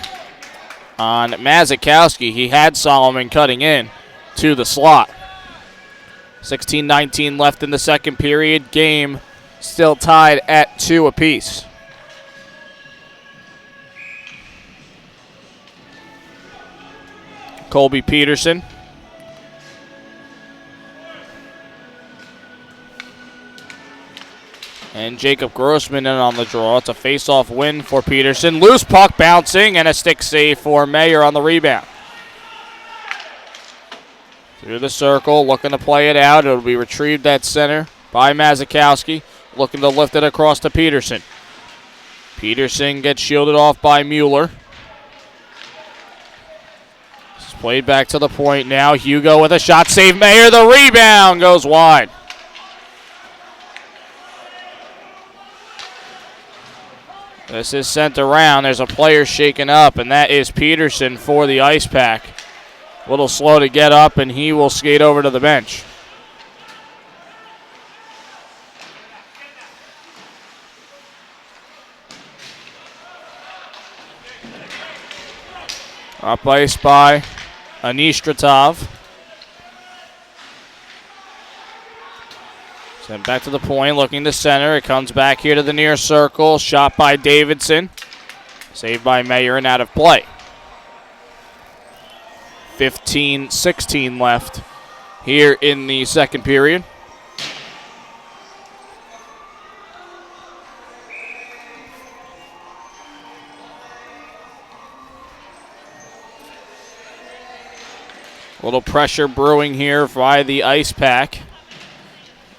on Mazikowski. He had Solomon cutting in to the slot. 16-19 left in the second period. Game still tied at 2 apiece. Colby Peterson. And Jacob Grossman in on the draw. It's a face-off win for Peterson. Loose puck bouncing and a stick save for Mayer on the rebound. Through the circle, looking to play it out. It'll be retrieved at center by Mazikowski. Looking to lift it across to Peterson. Peterson gets shielded off by Mueller. It's played back to the point now. Hugo with a shot, save Mayer. The rebound goes wide. This is sent around. There's a player shaken up, and that is Peterson for the Icepack. A little slow to get up, and he will skate over to the bench. Up ice by Anistratov. Sent back to the point, looking to center. It comes back here to the near circle. Shot by Davidson. Saved by Mayer and out of play. 15-16 left here in the second period. A little pressure brewing here by the Icepack.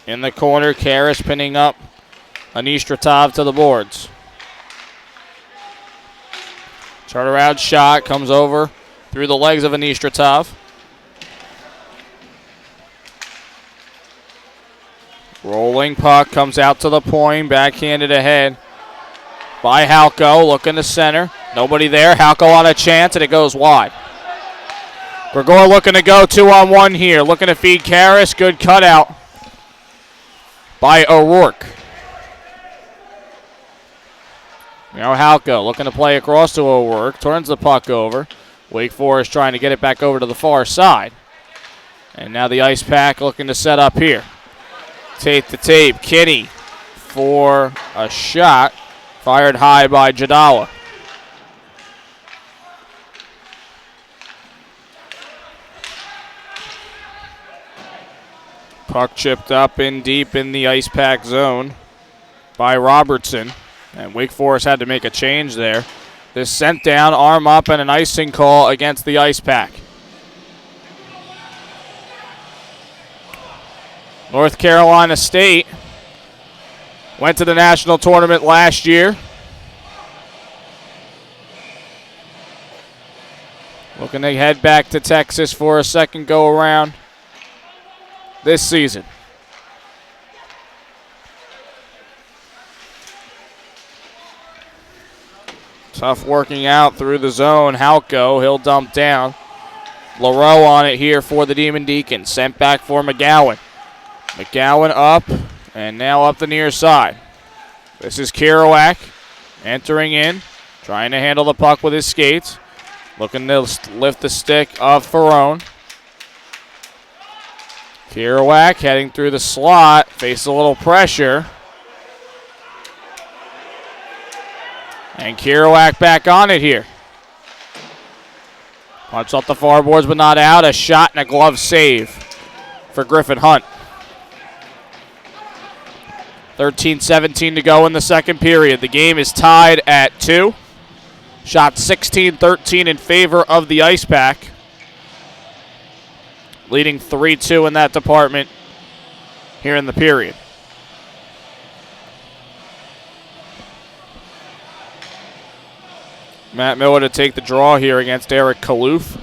In the corner, Karras pinning up Anistratov to the boards. Turnaround shot comes over through the legs of Anistratov. Rolling puck comes out to the point, backhanded ahead by Halko, looking to center. Nobody there. Halko on a chance, and it goes wide. Gregor looking to go 2-on-1 here, looking to feed Karras. Good cutout by O'Rourke. Now Halko looking to play across to O'Rourke. Turns the puck over. Wake Forest trying to get it back over to the far side. And now the Icepack looking to set up here. Tape to tape. Kinney for a shot. Fired high by Jadawa. Puck chipped up in deep in the Icepack zone by Robertson. And Wake Forest had to make a change there. This sent down, arm up, and an icing call against the Icepack. North Carolina State went to the national tournament last year. Looking to head back to Texas for a second go-around this season. Tough working out through the zone. Halko, he'll dump down. LaRoe on it here for the Demon Deacons. Sent back for McGowan. McGowan up, and now up the near side. This is Kerouac entering in, trying to handle the puck with his skates. Looking to lift the stick of Ferrone. Kerouac heading through the slot, faces a little pressure. And Kerouac back on it here. Punch off the far boards but not out. A shot and a glove save for Griffin Hunt. 13-17 to go in the second period. The game is tied at 2. Shot 16-13 in favor of the Icepack. Leading 3-2 in that department here in the period. Matt Miller to take the draw here against Eric Kaloof.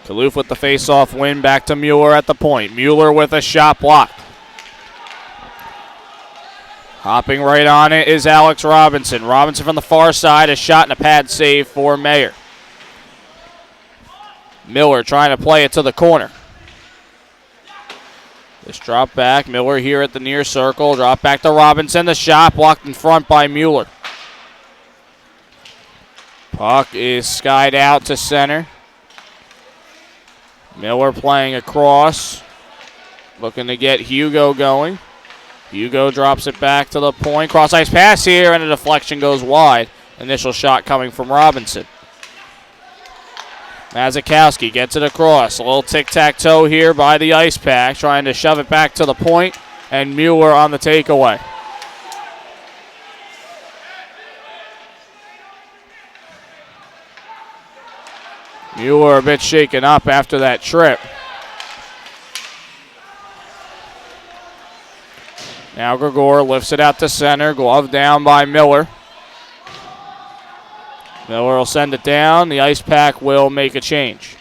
Duluth with the face-off win, back to Mueller at the point. Mueller with a shot blocked. Hopping right on it is Alex Robinson. Robinson from the far side, a shot and a pad save for Mayer. Miller trying to play it to the corner. This drop back, Miller here at the near circle. Drop back to Robinson, the shot blocked in front by Mueller. Puck is skied out to center. Miller playing across, looking to get Hugo going. Hugo drops it back to the point. Cross ice pass here, and a deflection goes wide. Initial shot coming from Robinson. Mazikowski gets it across. A little tic-tac-toe here by the Icepack, trying to shove it back to the point, and Mueller on the takeaway. Mueller a bit shaken up after that trip. Now Gregor lifts it out to center. Glove down by Miller. Miller will send it down. The Icepack will make a change.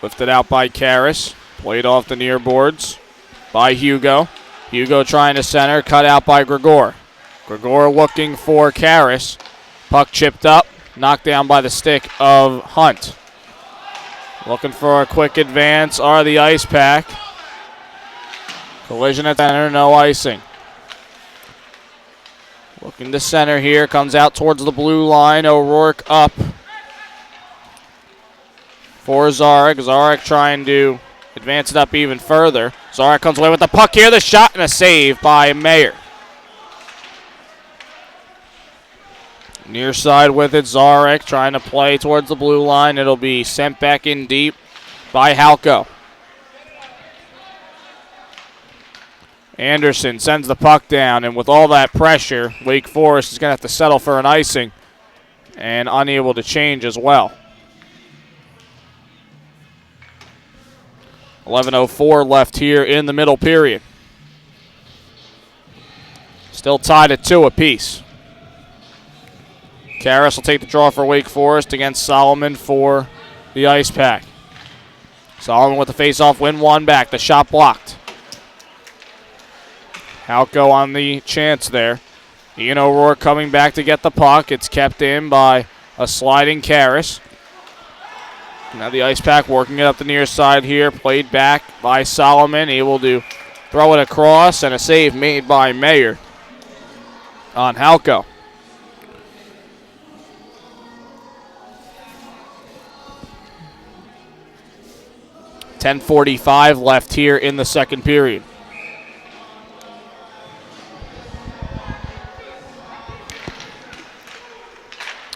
Lifted out by Karras. Played off the near boards by Hugo. Hugo trying to center. Cut out by Gregor. Gregor looking for Karras. Puck chipped up. Knocked down by the stick of Hunt. Looking for a quick advance are the Icepack. Collision at center, no icing. Looking to center here, comes out towards the blue line. O'Rourke up for Zarek. Zarek trying to advance it up even further. Zarek comes away with the puck here. The shot and a save by Mayer. Near side with it, Zarek trying to play towards the blue line. It'll be sent back in deep by Halko. Anderson sends the puck down, and with all that pressure, Wake Forest is going to have to settle for an icing and unable to change as well. 11:04 left here in the middle period. Still tied at 2 apiece. Karras will take the draw for Wake Forest against Solomon for the Icepack. Solomon with the face-off win, one back. The shot blocked. Halko on the chance there. Ian O'Rourke coming back to get the puck. It's kept in by a sliding Karras. Now the Icepack working it up the near side here. Played back by Solomon. Able to throw it across, and a save made by Mayer on Halko. .10:45 left here in the second period.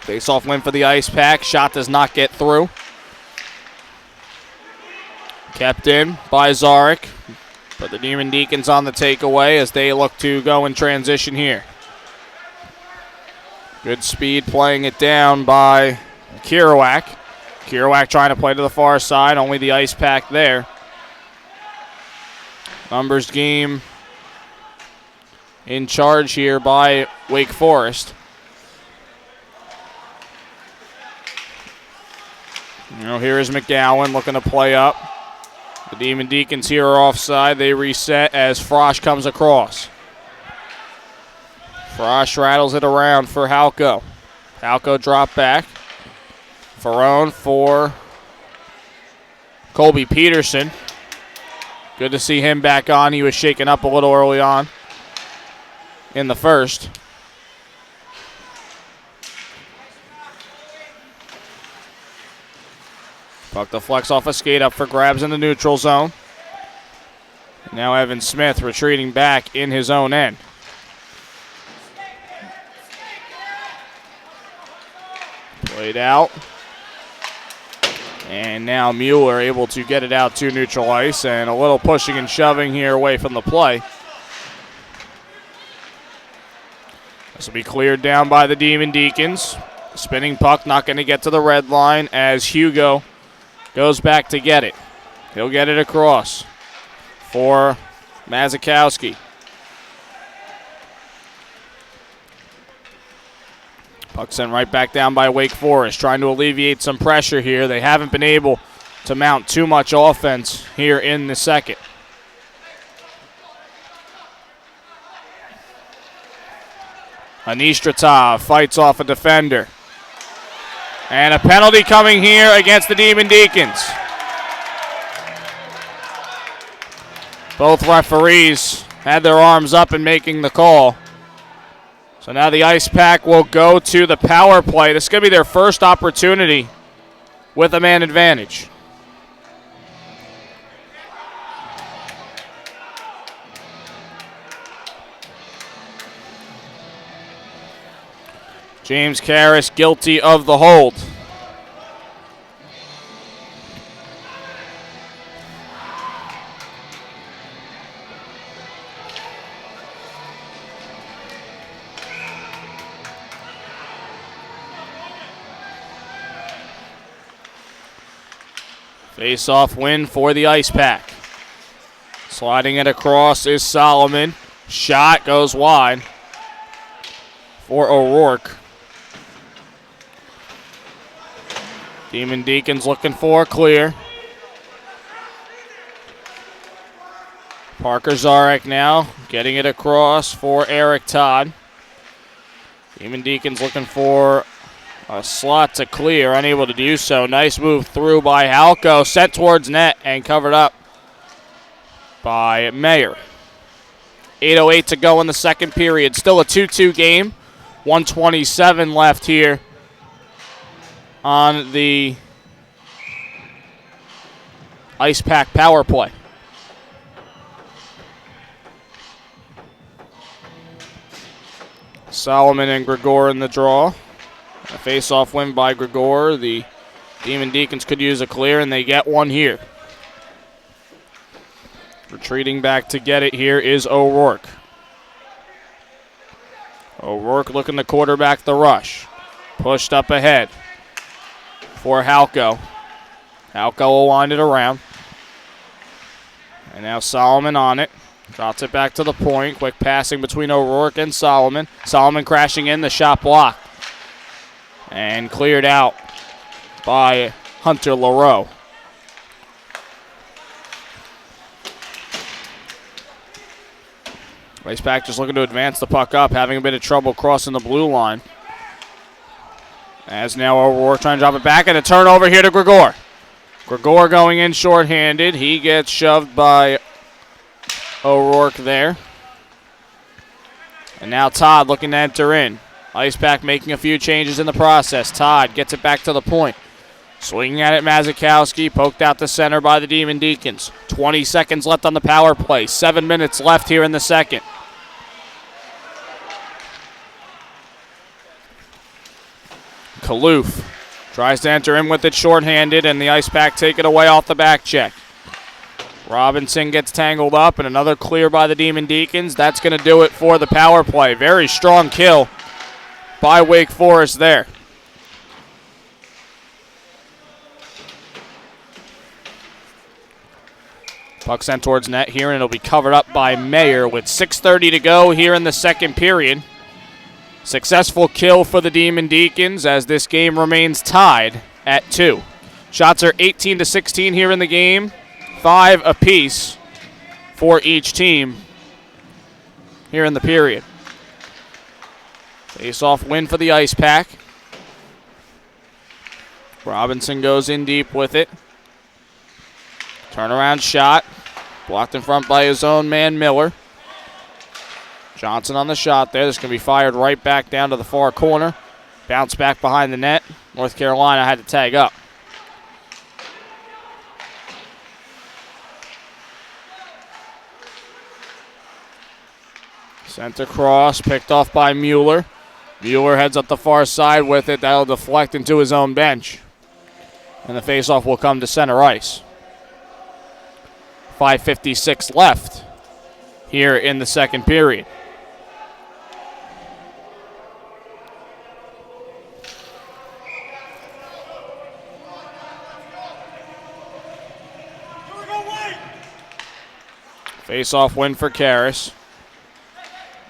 Face-off win for the Icepack. Shot does not get through. Kept in by Zarek. But the Demon Deacons on the takeaway as they look to go in transition here. Good speed playing it down by Kerouac. Kerouac trying to play to the far side. Only the Icepack there. Numbers game in charge here by Wake Forest. Here is McGowan looking to play up. The Demon Deacons here are offside. They reset as Frosch comes across. Frosch rattles it around for Halko. Halko drop back. Ferrone for Colby Peterson. Good to see him back on. He was shaken up a little early on in the first. Puck deflects off a skate up for grabs in the neutral zone. Now Evan Smith retreating back in his own end. Played out. And now Mueller able to get it out to neutral ice, and a little pushing and shoving here away from the play. This will be cleared down by the Demon Deacons. Spinning puck not going to get to the red line as Hugo goes back to get it. He'll get it across for Mazikowski. Puck sent right back down by Wake Forest, trying to alleviate some pressure here. They haven't been able to mount too much offense here in the second. Anistratov fights off a defender. And a penalty coming here against the Demon Deacons. Both referees had their arms up in making the call. So now the Icepack will go to the power play. This is going to be their first opportunity with a man advantage. James Karras guilty of the hold. Face-off win for the Icepack. Sliding it across is Solomon. Shot goes wide for O'Rourke. Demon Deacons looking for a clear. Parker Zarek now getting it across for Eric Todd. Demon Deacons looking for a slot to clear, unable to do so. Nice move through by Halko, set towards net and covered up by Mayer. 8:08 to go in the second period. Still a 2-2 game. 1:27 left here on the Icepack power play. Solomon and Gregor in the draw. A face-off win by Gregor. The Demon Deacons could use a clear, and they get one here. Retreating back to get it here is O'Rourke. O'Rourke looking to quarterback the rush. Pushed up ahead for Halko. Halko will wind it around. And now Solomon on it. Drops it back to the point. Quick passing between O'Rourke and Solomon. Solomon crashing in, the shot blocked. And cleared out by Hunter LaRoe. Icepack just looking to advance the puck up, having a bit of trouble crossing the blue line. As now O'Rourke trying to drop it back, and a turnover here to Gregor. Gregor going in shorthanded. He gets shoved by O'Rourke there. And now Todd looking to enter in. Icepack making a few changes in the process. Todd gets it back to the point. Swinging at it, Mazikowski, poked out the center by the Demon Deacons. 20 seconds left on the power play. 7 minutes left here in the second. Kaloof tries to enter in with it shorthanded, and the Icepack take it away off the back check. Robinson gets tangled up, and another clear by the Demon Deacons. That's going to do it for the power play. Very strong kill by Wake Forest there. Puck sent towards net here, and it'll be covered up by Mayer with 6:30 to go here in the second period. Successful kill for the Demon Deacons as this game remains tied at 2. Shots are 18-16 here in the game. 5 apiece for each team here in the period. Face-off win for the Icepack. Robinson goes in deep with it. Turnaround shot. Blocked in front by his own man, Miller. Johnson on the shot there. This is going to be fired right back down to the far corner. Bounce back behind the net. North Carolina had to tag up. Sent across, picked off by Mueller. Mueller heads up the far side with it. That'll deflect into his own bench. And the faceoff will come to center ice. 5:56 left here in the second period. Face-off win for Karras.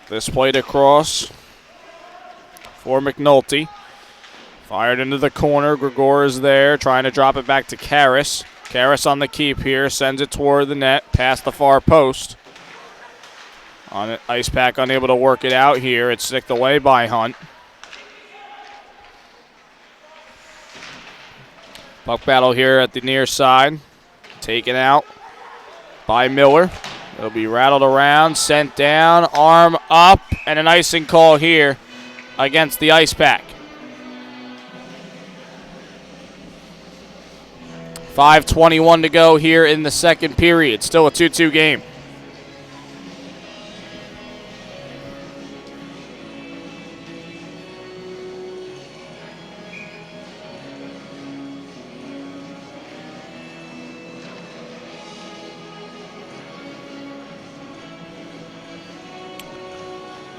This played across for McNulty. Fired into the corner. Gregor is there, trying to drop it back to Karras. Karras on the keep here, sends it toward the net, past the far post. On it, Icepack unable to work it out here. It's sticked away by Hunt. Puck battle here at the near side. Taken out by Miller. It'll be rattled around, sent down, arm up, and an icing call here against the Icepack. 5:21 to go here in the second period. Still a 2-2 game.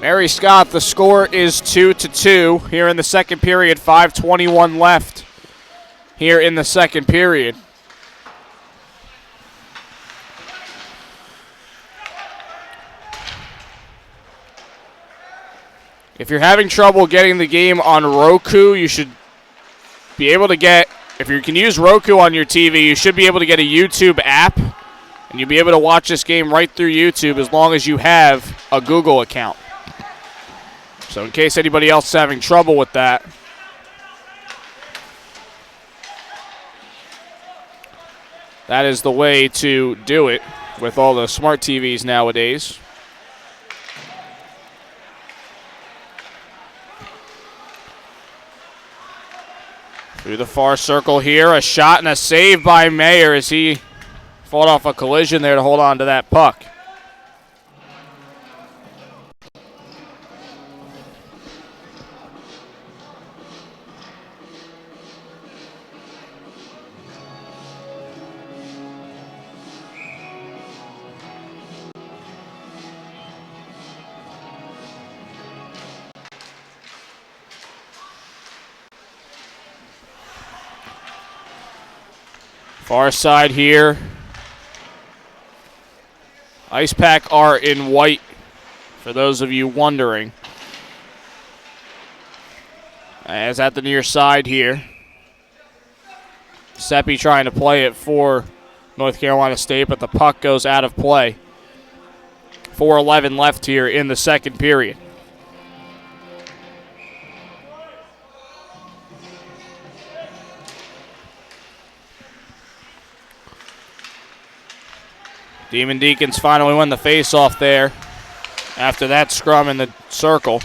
Mary Scott, the score is 2-2 here in the second period. 5:21 left here in the second period. If you're having trouble getting the game on Roku, you should be able to get, if you can use Roku on your TV, you should be able to get a YouTube app, and you'll be able to watch this game right through YouTube as long as you have a Google account. So in case anybody else is having trouble with that, that is the way to do it with all the smart TVs nowadays. Through the far circle here, a shot and a save by Mayer as he fought off a collision there to hold on to that puck. Far side here. Icepack are in white, for those of you wondering. As at the near side here. Seppi trying to play it for North Carolina State, but the puck goes out of play. 4:11 left here in the second period. Demon Deacons finally win the face-off there after that scrum in the circle.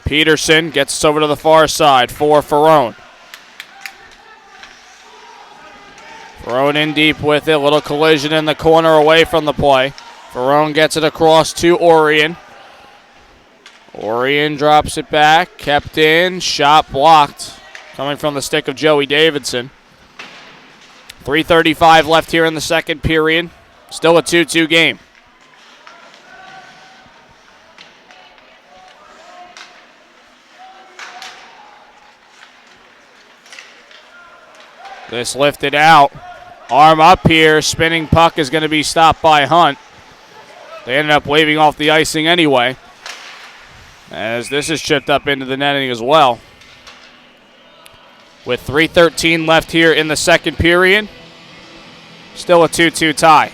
Peterson gets us over to the far side for Ferrone. Ferrone in deep with it. Little collision in the corner away from the play. Ferrone gets it across to Orion. Orion drops it back. Kept in. Shot blocked. Coming from the stick of Joey Davidson. 3:35 left here in the second period. Still a 2-2 game. This lifted out. Arm up here. Spinning puck is going to be stopped by Hunt. They ended up waving off the icing anyway, as this is chipped up into the netting as well. With 3:13 left here in the second period, still a 2-2 tie.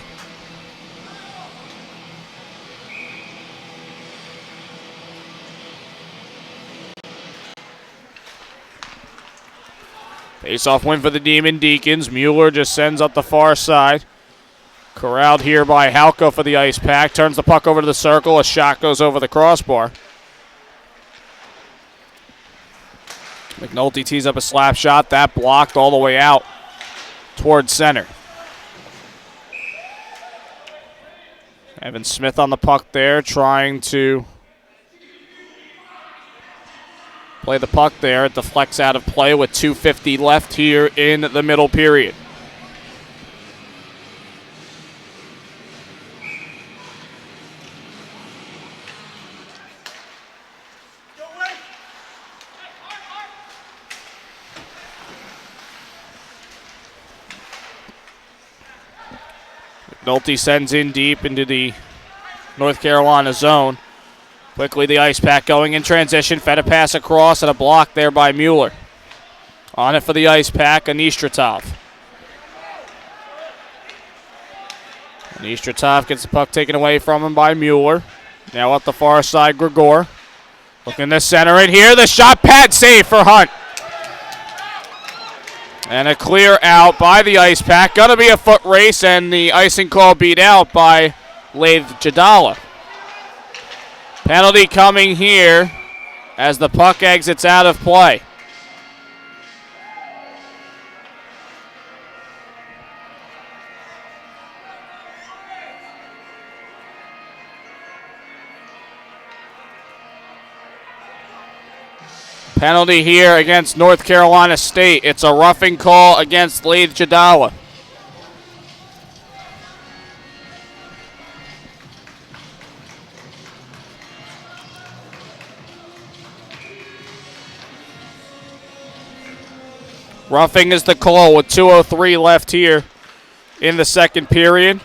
Face-off win for the Demon Deacons. Mueller just sends up the far side. Corralled here by Halka for the Icepack. Turns the puck over to the circle. A shot goes over the crossbar. McNulty tees up a slap shot. That blocked all the way out towards center. Evan Smith on the puck there, trying to play the puck there. It deflects out of play with 2:50 left here in the middle period. McNulty sends in deep into the North Carolina zone. Quickly the Icepack going in transition. Fed a pass across and a block there by Mueller. On it for the Icepack, Anistratov. Anistratov gets the puck taken away from him by Mueller. Now up the far side, Grigor. Looking to center it here. The shot pad save for Hunt. And a clear out by the Icepack. Going to be a foot race, and the icing call beat out by Laith Jadala. Penalty coming here as the puck exits out of play. Penalty here against North Carolina State. It's a roughing call against Laith Jadala. Roughing is the call with 2:03 left here in the second period.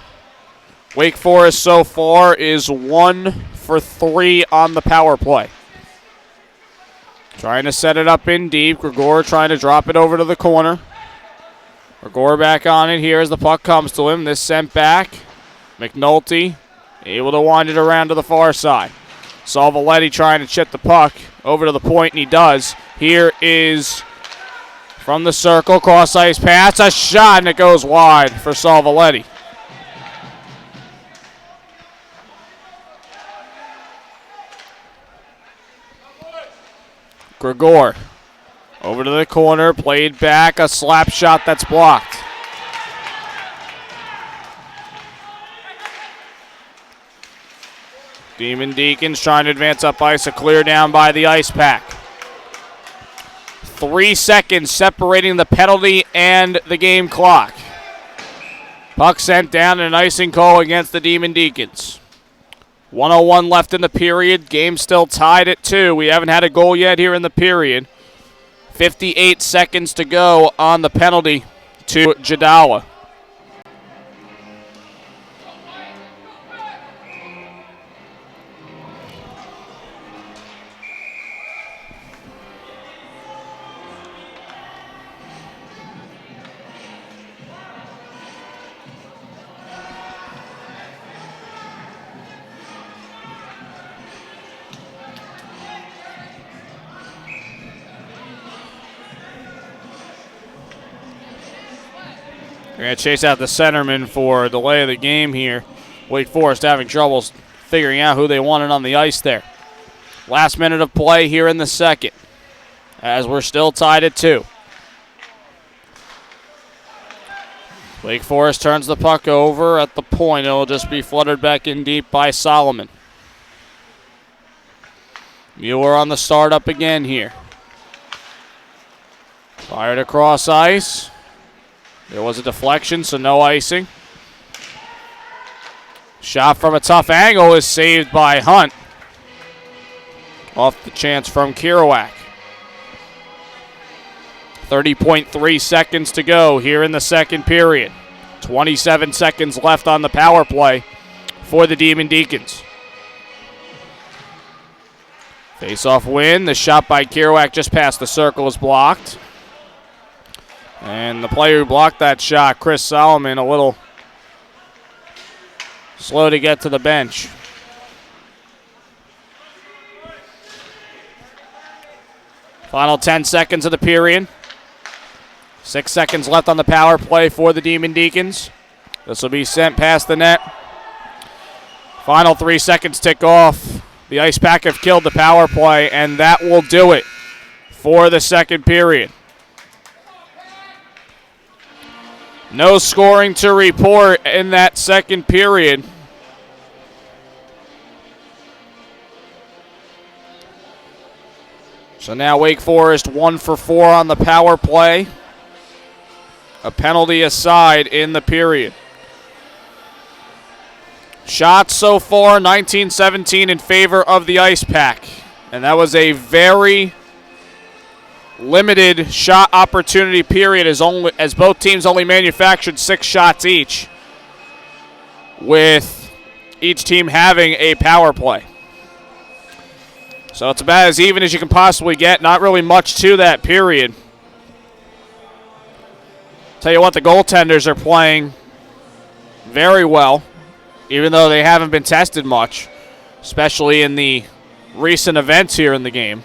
Wake Forest so far is 1 for 3 on the power play. Trying to set it up in deep. Grigor trying to drop it over to the corner. Grigor back on it here as the puck comes to him. This sent back. McNulty able to wind it around to the far side. Salvoletti trying to chip the puck over to the point, and he does. Here is from the circle, cross ice pass, a shot, and it goes wide for Salvoletti. Grigor over to the corner, played back, a slap shot that's blocked. Demon Deacons trying to advance up ice, a clear down by the Icepack. 3 seconds separating the penalty and the game clock. Puck sent down, and an icing call against the Demon Deacons. 1:01 left in the period. Game still tied at 2. We haven't had a goal yet here in the period. 58 seconds to go on the penalty to Jadala. They're going to chase out the centerman for a delay of the game here. Wake Forest having troubles figuring out who they wanted on the ice there. Last minute of play here in the second, as we're still tied at 2. Wake Forest turns the puck over at the point. It'll just be fluttered back in deep by Solomon. Mueller on the startup again here. Fired across ice. There was a deflection, so no icing. Shot from a tough angle is saved by Hunt. Off the chance from Kerouac. 30.3 seconds to go here in the second period. 27 seconds left on the power play for the Demon Deacons. Face-off win. The shot by Kerouac just past the circle is blocked. And the player who blocked that shot, Chris Solomon, a little slow to get to the bench. Final 10 seconds of the period. 6 seconds left on the power play for the Demon Deacons. This will be sent past the net. Final 3 seconds tick off. The Icepack have killed the power play, and that will do it for the second period. No scoring to report in that second period. So now Wake Forest 1 for 4 on the power play. A penalty aside in the period. Shots so far, 19-17 in favor of the Icepack. And that was a very limited shot opportunity period as both teams only manufactured 6 shots each, with each team having a power play. So it's about as even as you can possibly get. Not really much to that period. Tell you what, the goaltenders are playing very well, even though they haven't been tested much, especially in the recent events here in the game.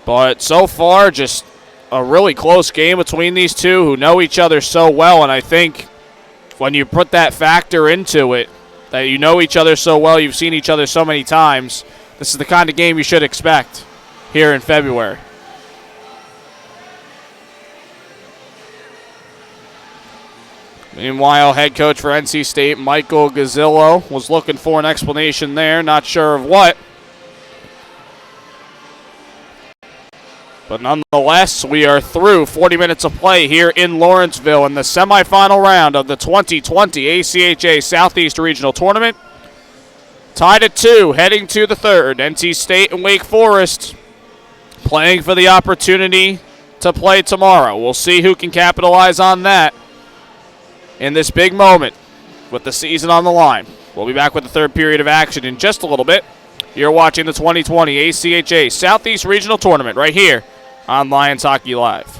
But so far, just a really close game between these two who know each other so well, and I think when you put that factor into it, that you know each other so well, you've seen each other so many times, this is the kind of game you should expect here in February. Meanwhile, head coach for NC State, Michael Gazzillo, was looking for an explanation there, not sure of what. But nonetheless, we are through 40 minutes of play here in Lawrenceville in the semifinal round of the 2020 ACHA Southeast Regional Tournament. Tied at 2, heading to the third. NC State and Wake Forest playing for the opportunity to play tomorrow. We'll see who can capitalize on that in this big moment with the season on the line. We'll be back with the third period of action in just a little bit. You're watching the 2020 ACHA Southeast Regional Tournament right here on Lions Hockey Live.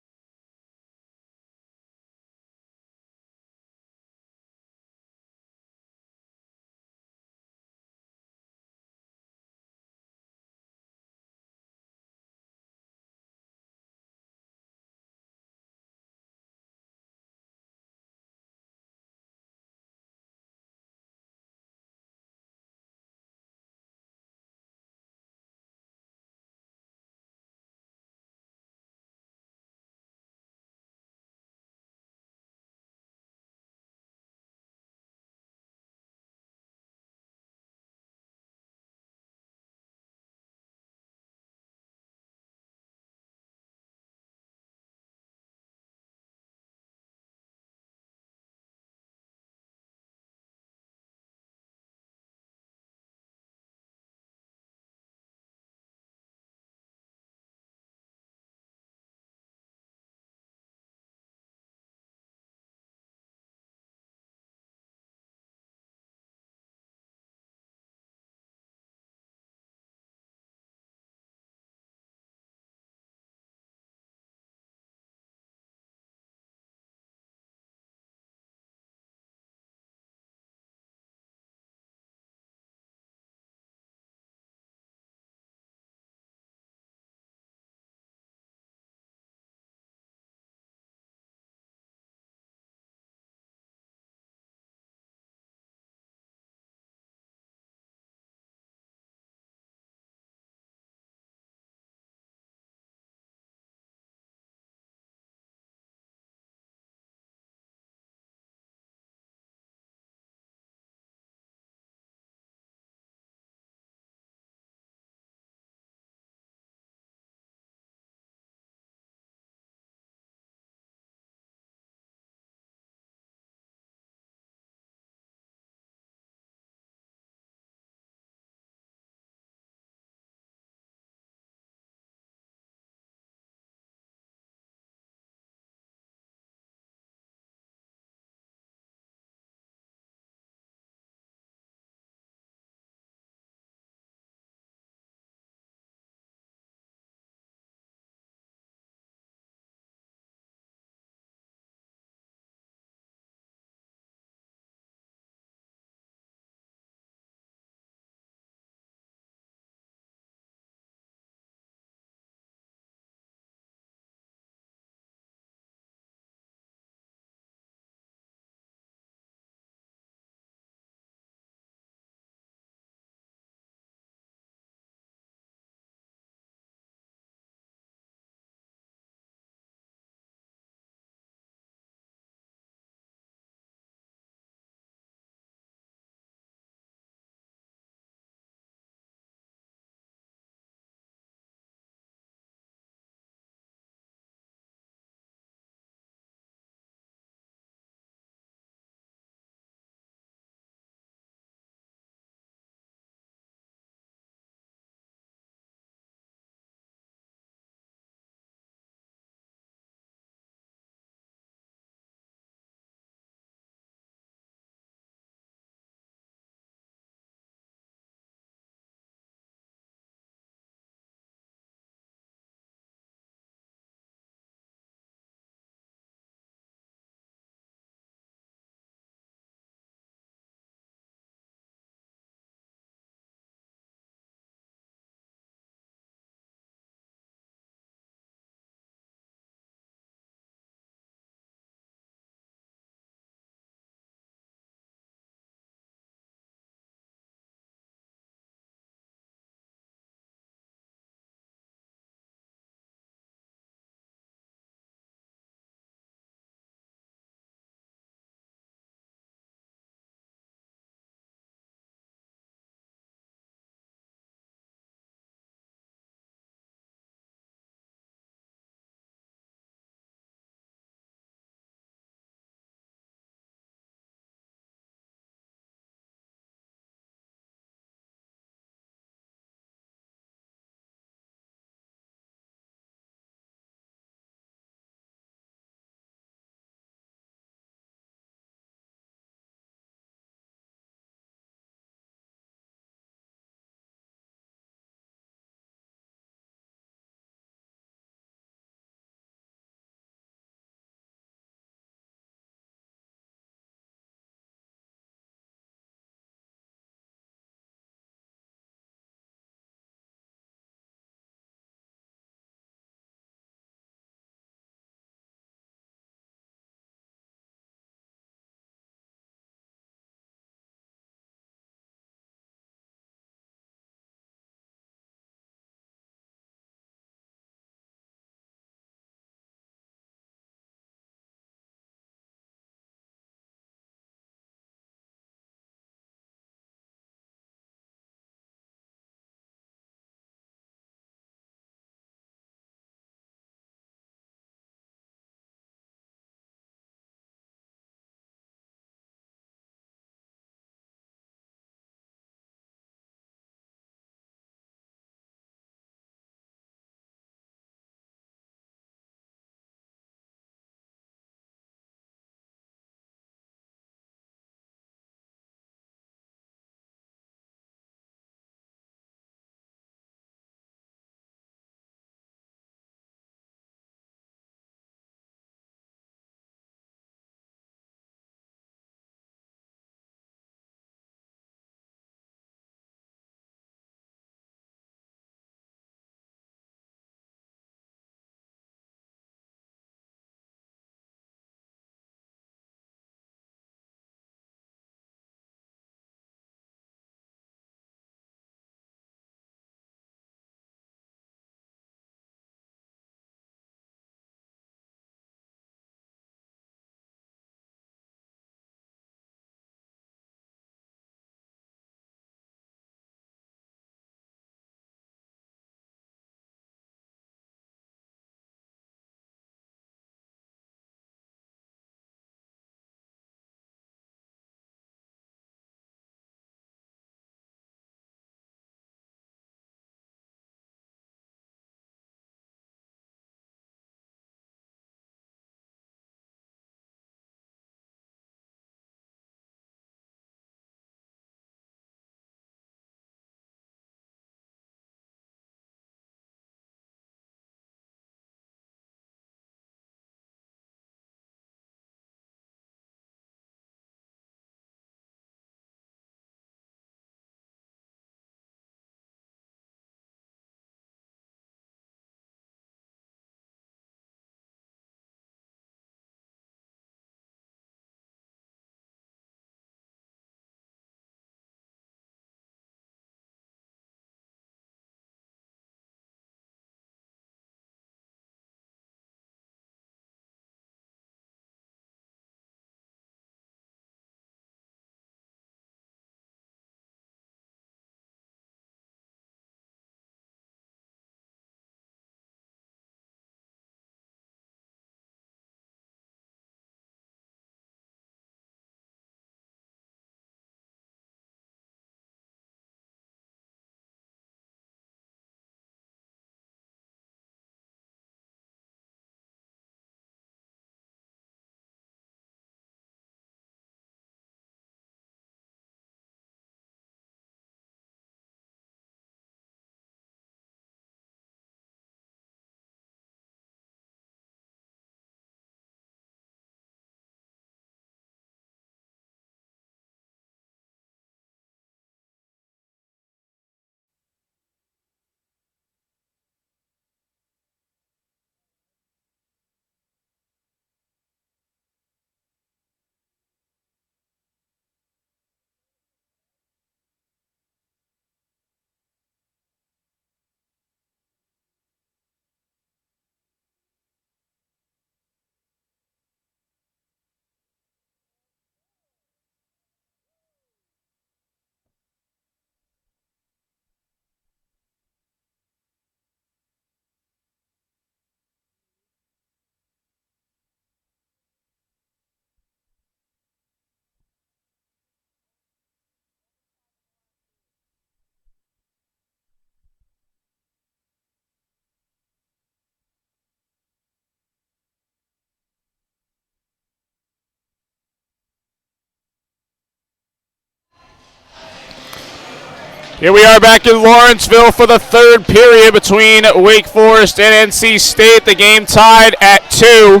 Here we are back in Lawrenceville for the third period between Wake Forest and NC State. The game tied at 2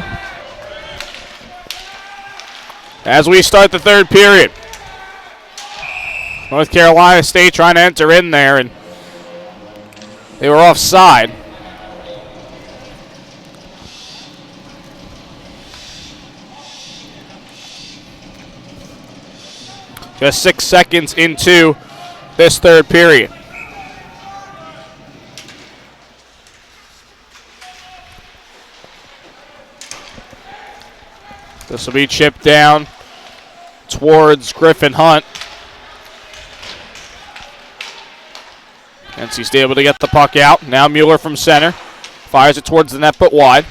as we start the third period. North Carolina State trying to enter in there, and they were offside. Just 6 seconds into this third period. This will be chipped down towards Griffin Hunt. NC State able to get the puck out. Now Mueller from center. Fires it towards the net but wide.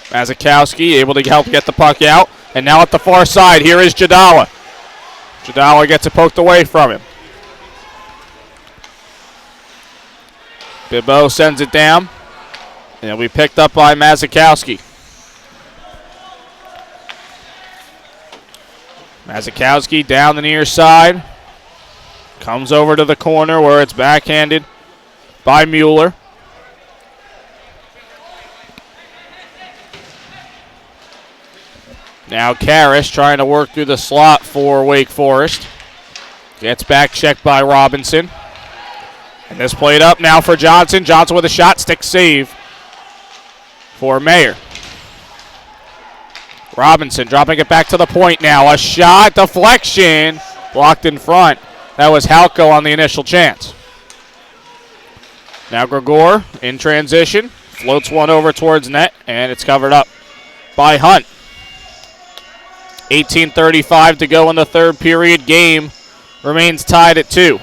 Mazikowski able to help get the puck out. And now at the far side, here is Jadala. Jadala gets it poked away from him. Bibbo sends it down. And it'll be picked up by Mazikowski. Mazikowski down the near side. Comes over to the corner where it's backhanded by Mueller. Now Karras trying to work through the slot for Wake Forest. Gets back checked by Robinson. And this played up now for Johnson. Johnson with a shot, stick save for Mayer. Robinson dropping it back to the point now. A shot, deflection, blocked in front. That was Halko on the initial chance. Now Gregor in transition. Floats one over towards net, and it's covered up by Hunt. 18:35 to go in the third period. Game remains tied at 2.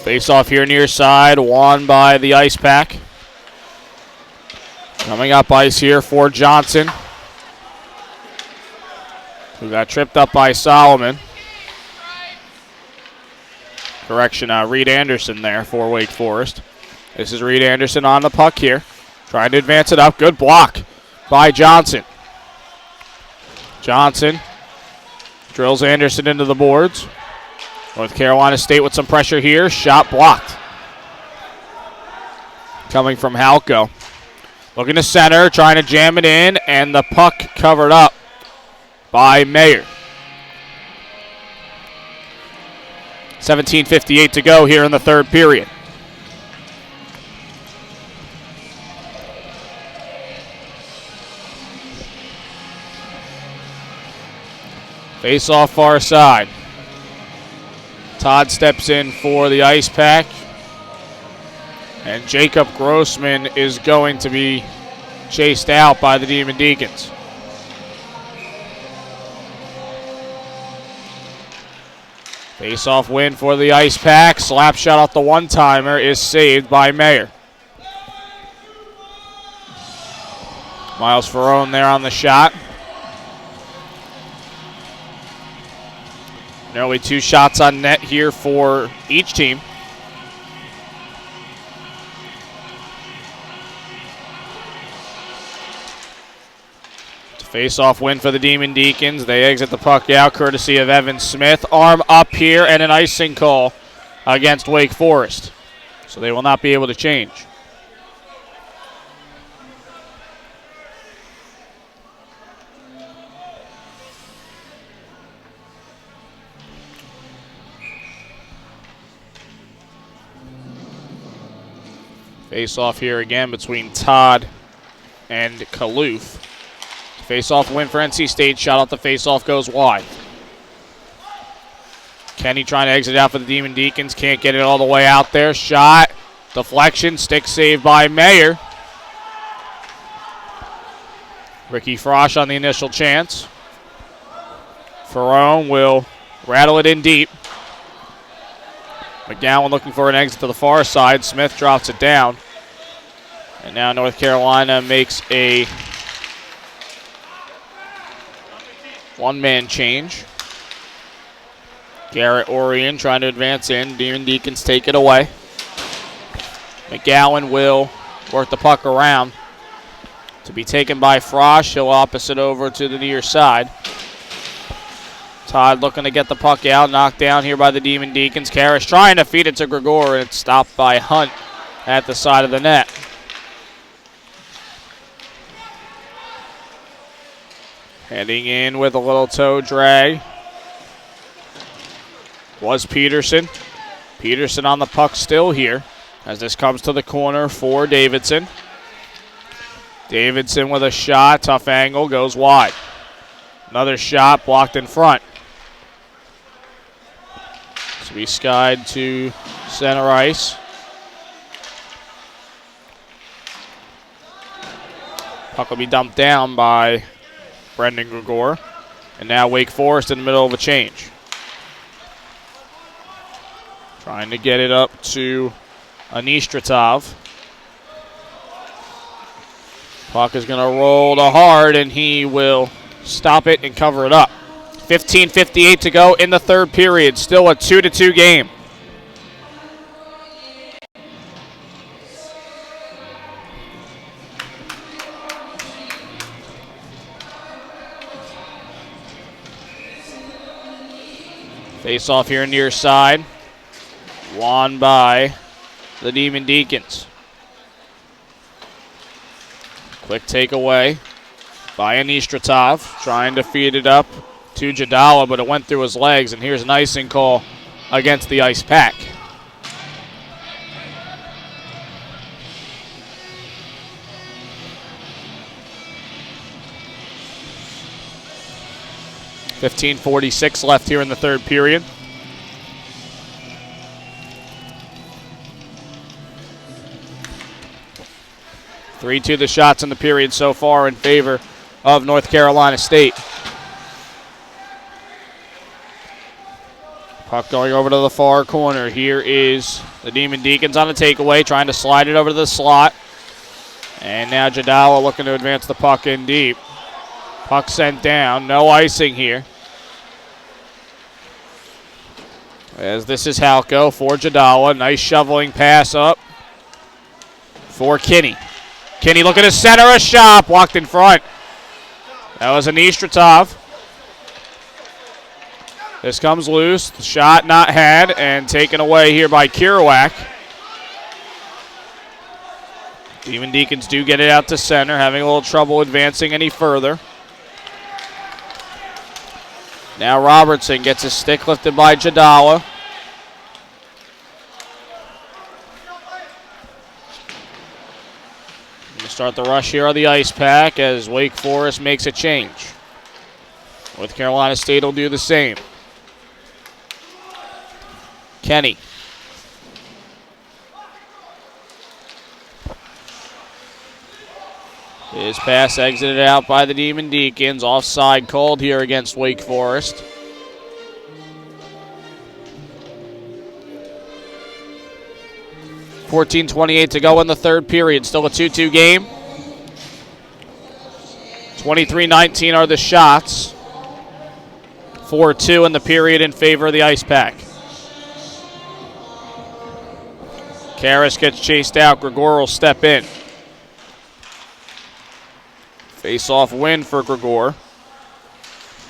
Face off here near side, won by the Icepack. Coming up ice here for Johnson, who got tripped up by Solomon. Correction, Reed Anderson there for Wake Forest. This is Reed Anderson on the puck here. Trying to advance it up. Good block by Johnson. Johnson drills Anderson into the boards. North Carolina State with some pressure here. Shot blocked. Coming from Halko. Looking to center, trying to jam it in, and the puck covered up by Mayer. 17:58 to go here in the third period. Face off far side. Todd steps in for the Icepack. And Jacob Grossman is going to be chased out by the Demon Deacons. Face-off win for the Icepack. Slap shot off the one-timer is saved by Mayer. Miles Ferrone there on the shot. Nearly 2 shots on net here for each team. Face-off win for the Demon Deacons. They exit the puck out courtesy of Evan Smith. Arm up here and an icing call against Wake Forest. So they will not be able to change. Face-off here again between Todd and Kaloof. Face-off win for NC State. Shot off the face-off goes wide. Kenny trying to exit out for the Demon Deacons. Can't get it all the way out there. Shot. Deflection. Stick save by Mayer. Ricky Frosch on the initial chance. Ferrone will rattle it in deep. McGowan looking for an exit to the far side. Smith drops it down. And now North Carolina makes a one-man change. Garrett Orion trying to advance in. Demon Deacons take it away. McGowan will work the puck around to be taken by Frosch. He'll opposite over to the near side. Todd looking to get the puck out, knocked down here by the Demon Deacons. Karras trying to feed it to Gregor, and it's stopped by Hunt at the side of the net. Heading in with a little toe drag was Peterson. Peterson on the puck still here as this comes to the corner for Davidson. Davidson with a shot, tough angle, goes wide. Another shot blocked in front. To be skied to center ice. Puck will be dumped down by Brendan Gregor. And now Wake Forest in the middle of a change. Trying to get it up to Anistratov. Puck is going to roll to Hard, and he will stop it and cover it up. 15:58 to go in the third period. Still a 2-2 game. Face off here near side. Won by the Demon Deacons. Quick takeaway by Anistratov, trying to feed it up to Jadala, but it went through his legs, and here's an icing call against the Icepack. .46 left here in the third period. .32 the shots in the period so far in favor of North Carolina State. Puck going over to the far corner. Here is the Demon Deacons on a takeaway, trying to slide it over to the slot. And now Jadala looking to advance the puck in deep. Puck sent down, no icing here. As this is Halko for Jadala. Nice shoveling pass up for Kinney. Kinney looking to center a shot, blocked in front. That was Anistratov. This comes loose, the shot not had, and taken away here by Kerouac. Demon Deacons do get it out to center, having a little trouble advancing any further. Now Robertson gets his stick lifted by Jadala. Going to start the rush here on the Icepack as Wake Forest makes a change. North Carolina State will do the same. Kenny. His pass exited out by the Demon Deacons. Offside called here against Wake Forest. .28 to go in the third period. Still a 2-2 game. 23-19 are the shots. 4-2 in the period in favor of the Icepack. Karras gets chased out. Gregor will step in. Face-off win for Gregor.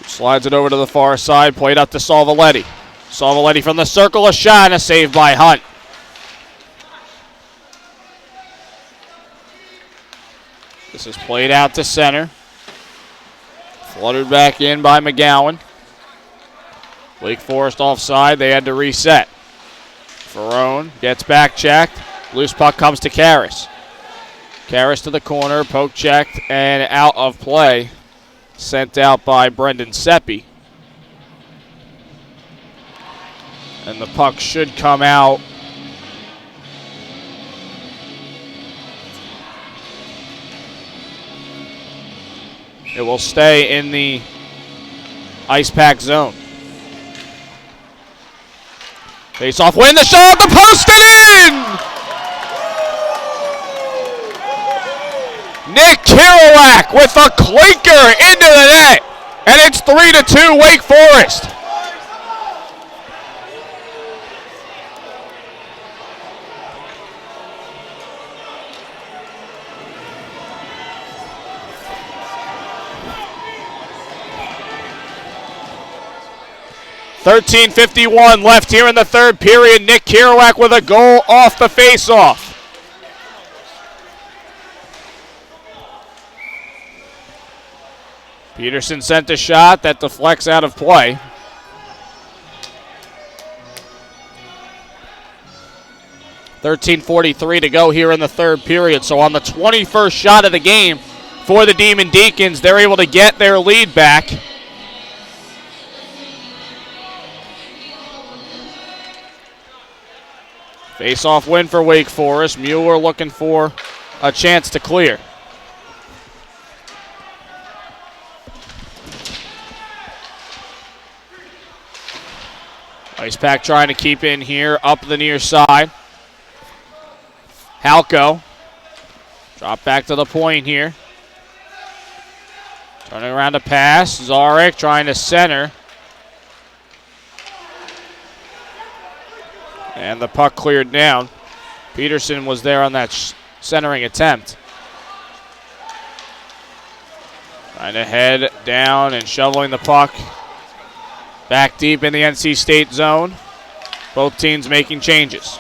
Slides it over to the far side. Played up to Salvoletti. Salvoletti from the circle. A shot and a save by Hunt. This is played out to center. Fluttered back in by McGowan. Wake Forest offside. They had to reset. Ferrone gets back checked. Loose puck comes to Karras. Karras to the corner, poke checked, and out of play. Sent out by Brendan Seppi. And the puck should come out. It will stay in the Icepack zone. Face off, win the shot, the post and in! Nick Kerouac with a clinker into the net. And it's 3-2 Wake Forest. 13:51 left here in the third period. Nick Kerouac with a goal off the faceoff. Peterson sent a shot that deflects out of play. .43 to go here in the third period. So on the 21st shot of the game for the Demon Deacons, they're able to get their lead back. Face-off win for Wake Forest. Mueller looking for a chance to clear. Icepack trying to keep in here, up the near side. Halko, drop back to the point here. Turning around to pass, Zarek trying to center. And the puck cleared down. Peterson was there on that centering attempt. Trying to head down and shoveling the puck back deep in the NC State zone. Both teams making changes.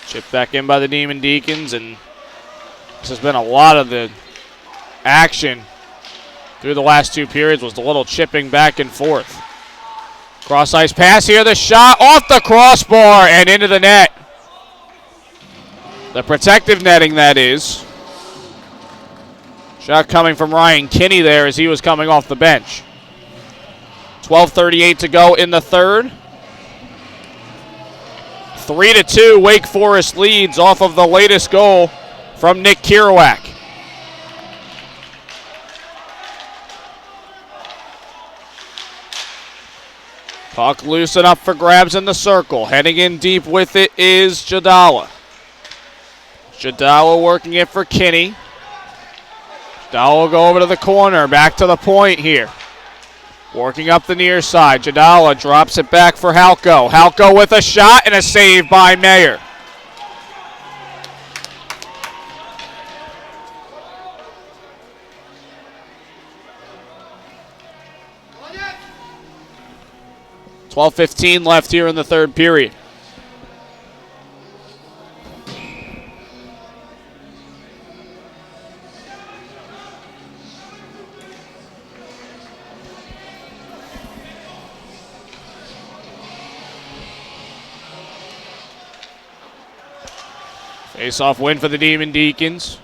Chipped back in by the Demon Deacons, and this has been a lot of the action through the last two periods, was the little chipping back and forth. Cross ice pass here, the shot off the crossbar and into the net. The protective netting, that is. Shot coming from Ryan Kinney there as he was coming off the bench. 12:38 to go in the third. 3-2, Wake Forest leads off of the latest goal from Nick Kerouac. Puck loose enough for grabs in the circle. Heading in deep with it is Jadala. Jadala working it for Kinney. Jadala will go over to the corner, back to the point here. Working up the near side. Jadala drops it back for Halko. Halko with a shot and a save by Mayer. .12:15 left here in the third period. Face-off win for the Demon Deacons.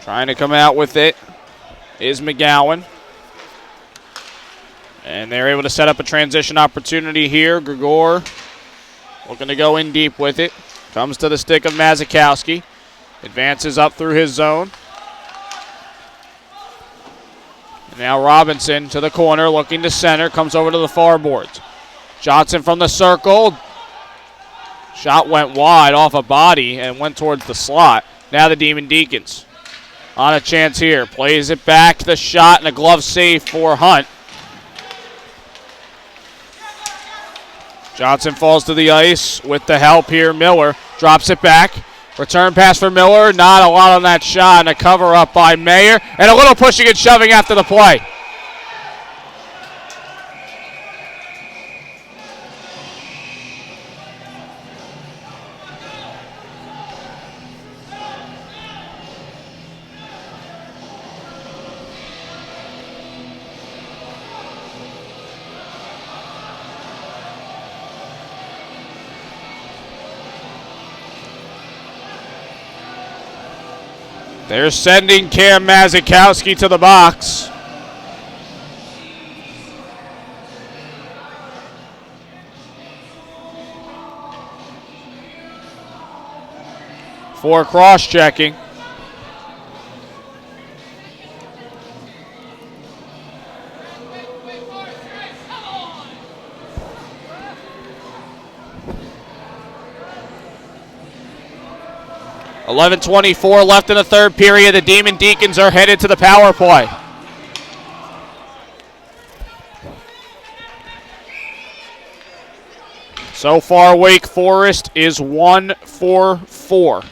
Trying to come out with it is McGowan. And they're able to set up a transition opportunity here. Grigor looking to go in deep with it. Comes to the stick of Mazikowski. Advances up through his zone. And now Robinson to the corner, looking to center. Comes over to the far boards. Johnson from the circle. Shot went wide off a body and went towards the slot. Now the Demon Deacons on a chance here. Plays it back. The shot and a glove save for Hunt. Johnson falls to the ice with the help here. Miller drops it back. Return pass for Miller. Not a lot on that shot. And a cover up by Mayer. And a little pushing and shoving after the play. They're sending Cam Mazikowski to the box. For cross-checking. .11:24 left in the third period. The Demon Deacons are headed to the power play. So far, Wake Forest is 1 for 4.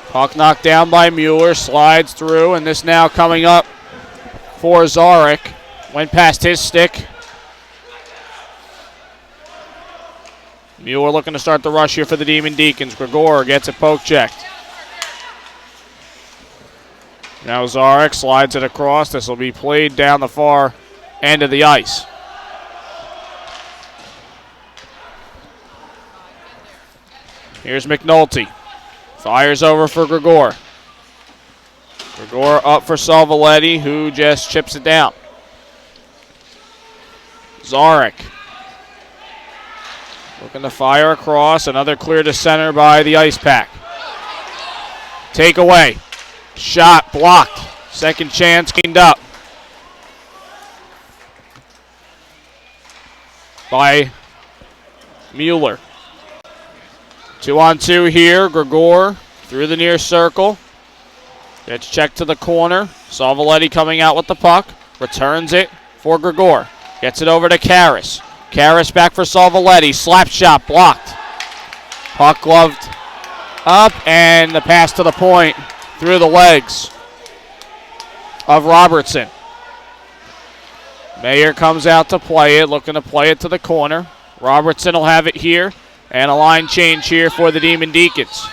Puck knocked down by Mueller, slides through, and this now coming up for Zarek. Went past his stick. Mueller looking to start the rush here for the Demon Deacons. Gregor gets it poke checked. Now Zarek slides it across. This will be played down the far end of the ice. Here's McNulty. Fires over for Gregor. Gregor up for Salvoletti, who just chips it down. Zarek looking to fire across. Another clear to center by the Icepack. Takeaway. Shot blocked. Second chance cleaned up by Mueller. 2-on-2 here. Gregor through the near circle. Gets checked to the corner. Salvoletti coming out with the puck. Returns it for Gregor. Gets it over to Karras. Karras back for Salvoletti. Slap shot blocked. Puck gloved up, and the pass to the point through the legs of Robertson. Mayer comes out to play it, looking to play it to the corner. Robertson will have it here, and a line change here for the Demon Deacons.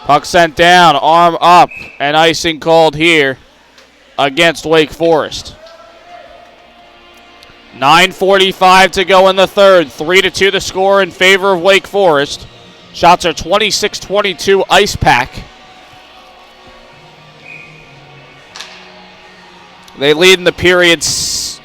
Puck sent down, arm up, and icing called here against Wake Forest. 9:45 to go in the third. 3-2 the score in favor of Wake Forest. Shots are 26-22 Icepack. They lead in the period 7-5.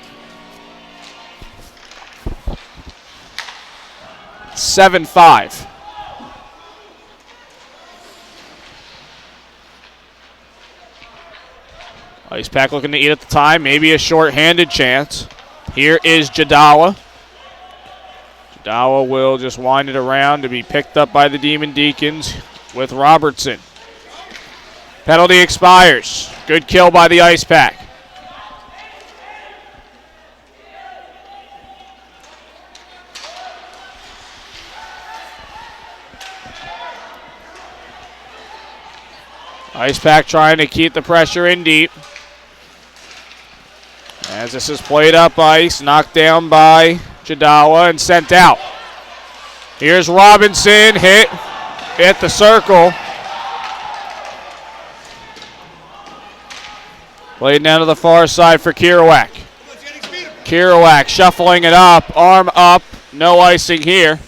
Icepack looking to eat at the time. Maybe a short-handed chance. Here is Jadawa. Jadawa will just wind it around to be picked up by the Demon Deacons with Robertson. Penalty expires. Good kill by the Icepack. Icepack trying to keep the pressure in deep. As this is played up ice, knocked down by Jadawa and sent out. Here's Robinson, hit the circle. Played down to the far side for Kerouac. Kerouac shuffling it up, arm up, no icing here.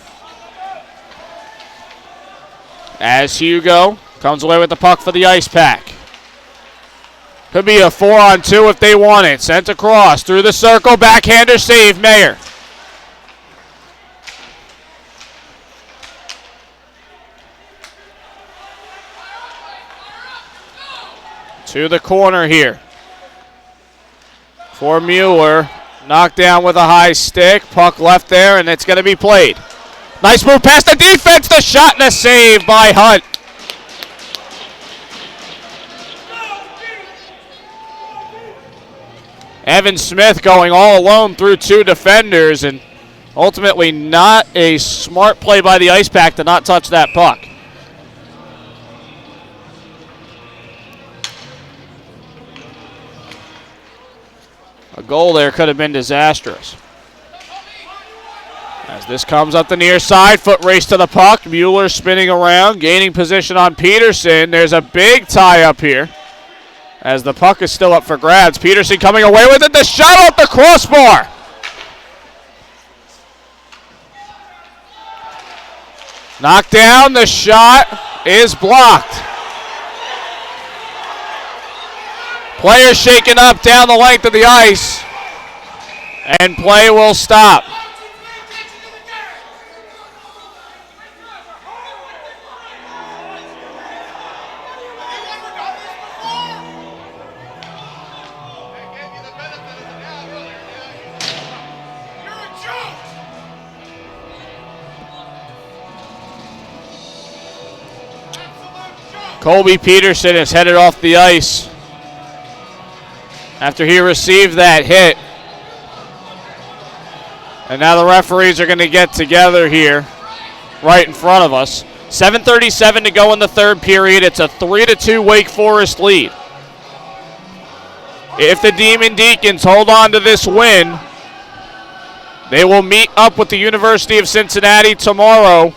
As Hugo comes away with the puck for the Icepack. Could be a 4-on-2 if they want it. Sent across through the circle. Backhander save, Mayer. To the corner here for Mueller. Knocked down with a high stick. Puck left there, and it's going to be played. Nice move past the defense. The shot and a save by Hunt. Evan Smith going all alone through two defenders, and ultimately not a smart play by the Icepack to not touch that puck. A goal there could have been disastrous. As this comes up the near side, foot race to the puck. Mueller spinning around, gaining position on Peterson. There's a big tie up here as the puck is still up for grabs. Peterson coming away with it. The shot off the crossbar. Knocked down. The shot is blocked. Players shaken up down the length of the ice, and play will stop. Colby Peterson is headed off the ice after he received that hit. And now the referees are going to get together here right in front of us. 7:37 to go in the third period. It's a 3-2 Wake Forest lead. If the Demon Deacons hold on to this win, they will meet up with the University of Cincinnati tomorrow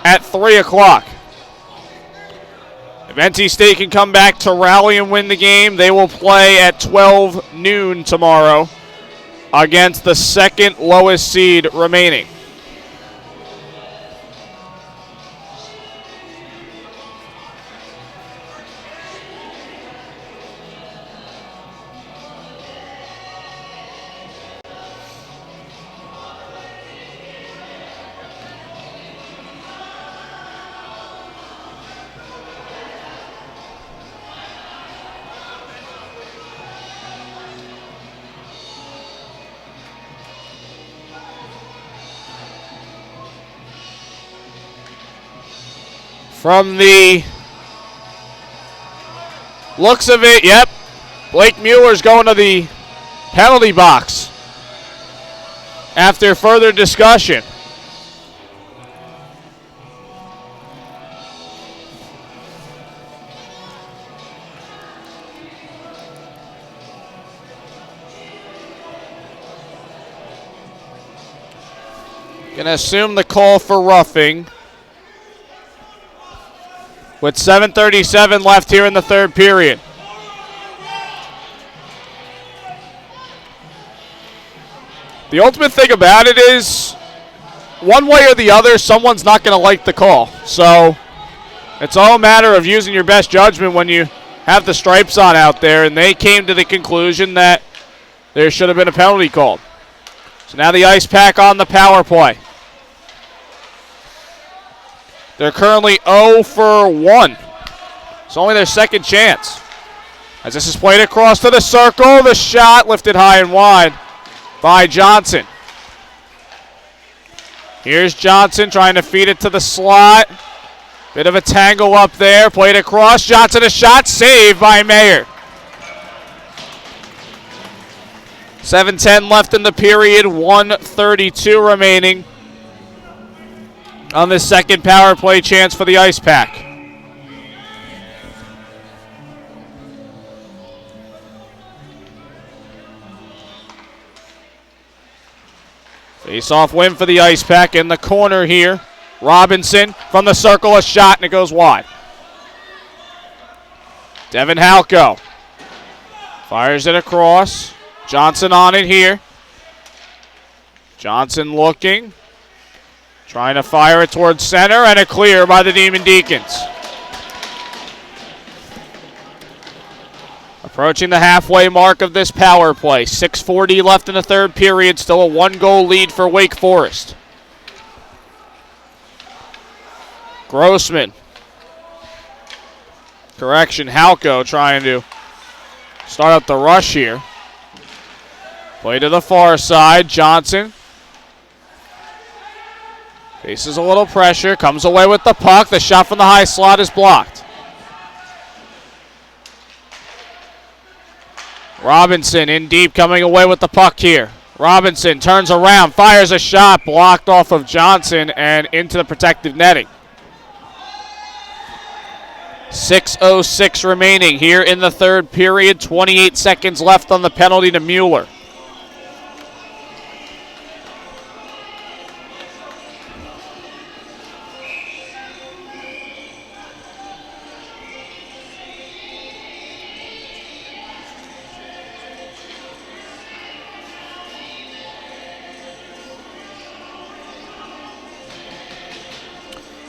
at 3 o'clock. If NC State can come back to rally and win the game, they will play at 12 noon tomorrow against the second lowest seed remaining. From the looks of it, yep, Blake Mueller's going to the penalty box after further discussion. Gonna assume the call for roughing. With 7:37 left here in the third period. The ultimate thing about it is, one way or the other, someone's not going to like the call. So it's all a matter of using your best judgment when you have the stripes on out there, and they came to the conclusion that there should have been a penalty called. So now the Icepack on the power play. They're currently 0 for 1. It's only their second chance. As this is played across to the circle, the shot lifted high and wide by Johnson. Here's Johnson trying to feed it to the slot. Bit of a tangle up there, played across. Johnson, a shot, saved by Mayer. 7:10 left in the period, 1:32 remaining on this second power play chance for the Icepack. Face-off win for the Icepack in the corner here. Robinson from the circle, a shot, and it goes wide. Devin Halko fires it across. Johnson on it here. Johnson looking. Trying to fire it towards center, and a clear by the Demon Deacons. Approaching the halfway mark of this power play. 6:40 left in the third period. Still a one-goal lead for Wake Forest. Grossman. Correction, Halko trying to start up the rush here. Play to the far side. Johnson. Faces a little pressure, comes away with the puck. The shot from the high slot is blocked. Robinson in deep, coming away with the puck here. Robinson turns around, fires a shot, blocked off of Johnson and into the protective netting. 6:06 remaining here in the third period. 28 seconds left on the penalty to Mueller.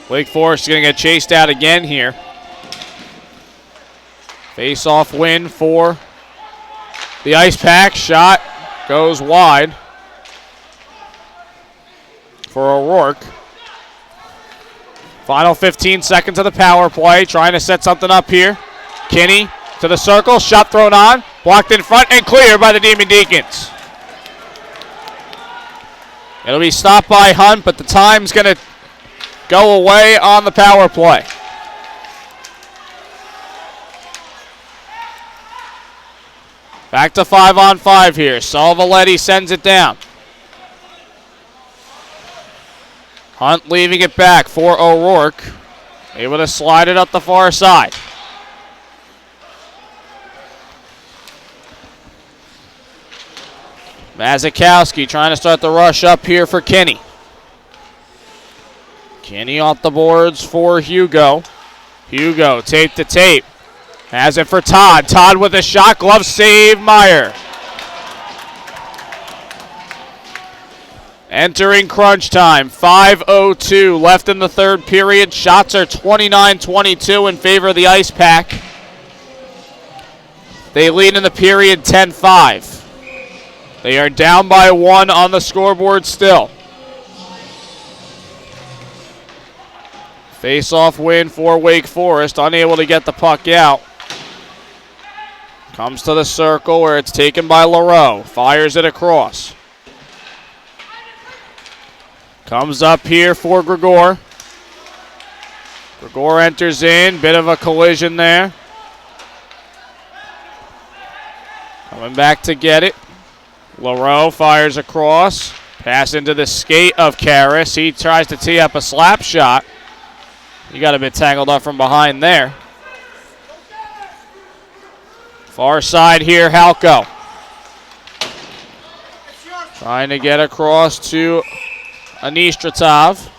Wake Forest is going to get chased out again here. Face-off win for the Icepack. Shot goes wide for O'Rourke. Final 15 seconds of the power play. Trying to set something up here. Kinney to the circle. Shot thrown on. Blocked in front and cleared by the Demon Deacons. It'll be stopped by Hunt, but the time's going to go away on the power play. Back to 5-on-5 here. Salvaletti sends it down. Hunt leaving it back for O'Rourke. Able to slide it up the far side. Mazikowski trying to start the rush up here for Kenny. Kenny off the boards for Hugo. Hugo, tape to tape. Has it for Todd. Todd with a shot. Glove save, Meyer. Entering crunch time. 5:02 left in the third period. Shots are 29-22 in favor of the Icepack. They lead in the period 10-5. They are down by 1 on the scoreboard still. Face-off win for Wake Forest. Unable to get the puck out. Comes to the circle where it's taken by LaRoe. Fires it across. Comes up here for Gregor. Gregor enters in. Bit of a collision there. Coming back to get it. LaRoe fires across. Pass into the skate of Karras. He tries to tee up a slap shot. He got a bit tangled up from behind there. Far side here, Halko. Trying to get across to Anistratov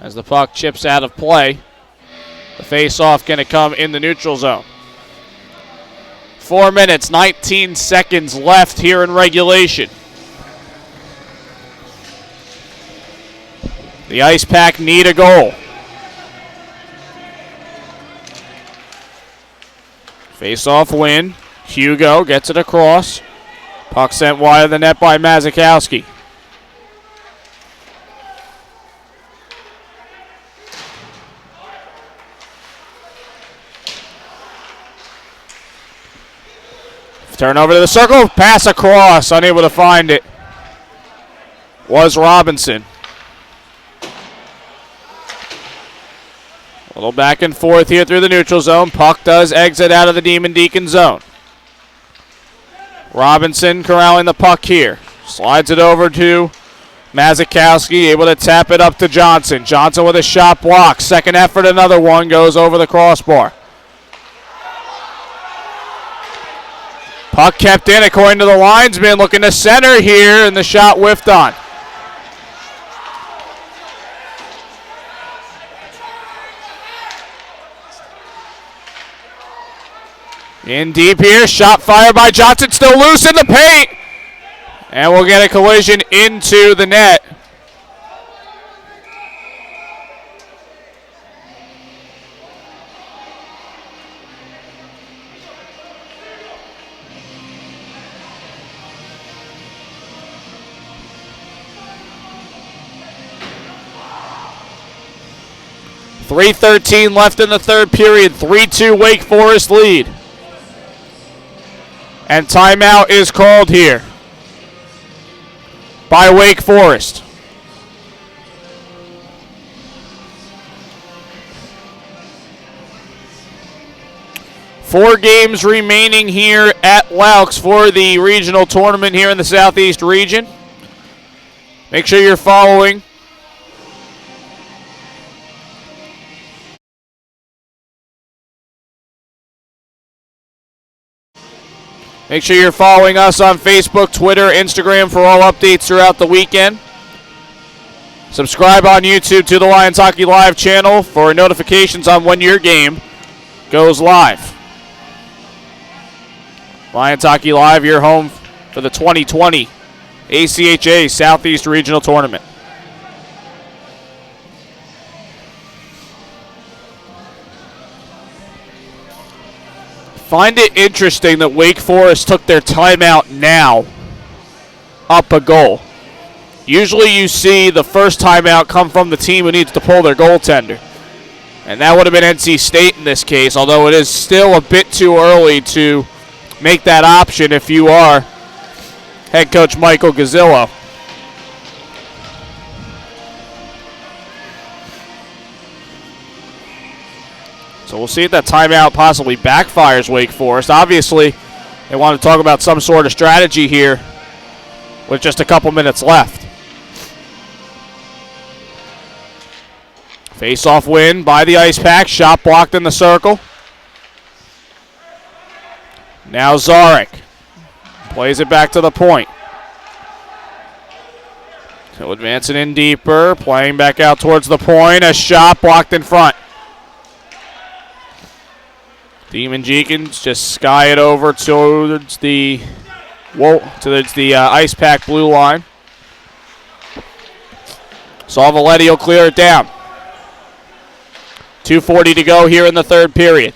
as the puck chips out of play. The face-off going to come in the neutral zone. 4 minutes, 19 seconds left here in regulation. The Icepack need a goal. Face-off win. Hugo gets it across. Puck sent wide of the net by Mazikowski. Turn over to the circle. Pass across. Unable to find it. Was Robinson. A little back and forth here through the neutral zone. Puck does exit out of the Demon Deacon zone. Robinson corralling the puck here. Slides it over to Mazikowski, able to tap it up to Johnson. Johnson with a shot block. Second effort, another one goes over the crossbar. Puck kept in according to the linesman. Looking to center here, and the shot whiffed on. In deep here, shot fired by Johnson, still loose in the paint. And we'll get a collision into the net. .313 left in the third period. 3-2 Wake Forest lead. And timeout is called here by Wake Forest. Four games remaining here at Loucks for the regional tournament here in the Southeast region. Make sure you're following Make sure you're following us on Facebook, Twitter, Instagram for all updates throughout the weekend. Subscribe on YouTube to the Lions Hockey Live channel for notifications on when your game goes live. Lions Hockey Live, your home for the 2020 ACHA Southeast Regional Tournament. Find it interesting that Wake Forest took their timeout now, up a goal. Usually you see the first timeout come from the team who needs to pull their goaltender. And that would have been NC State in this case, although it is still a bit too early to make that option if you are head coach Michael Gazzillo. So we'll see if that timeout possibly backfires Wake Forest. Obviously, they want to talk about some sort of strategy here with just a couple minutes left. Face-off win by the Icepack. Shot blocked in the circle. Now Zarek plays it back to the point. So advancing in deeper, playing back out towards the point. A shot blocked in front. Deacons just sky it over towards the Icepack blue line. Salvaletti will clear it down. 2:40 to go here in the third period.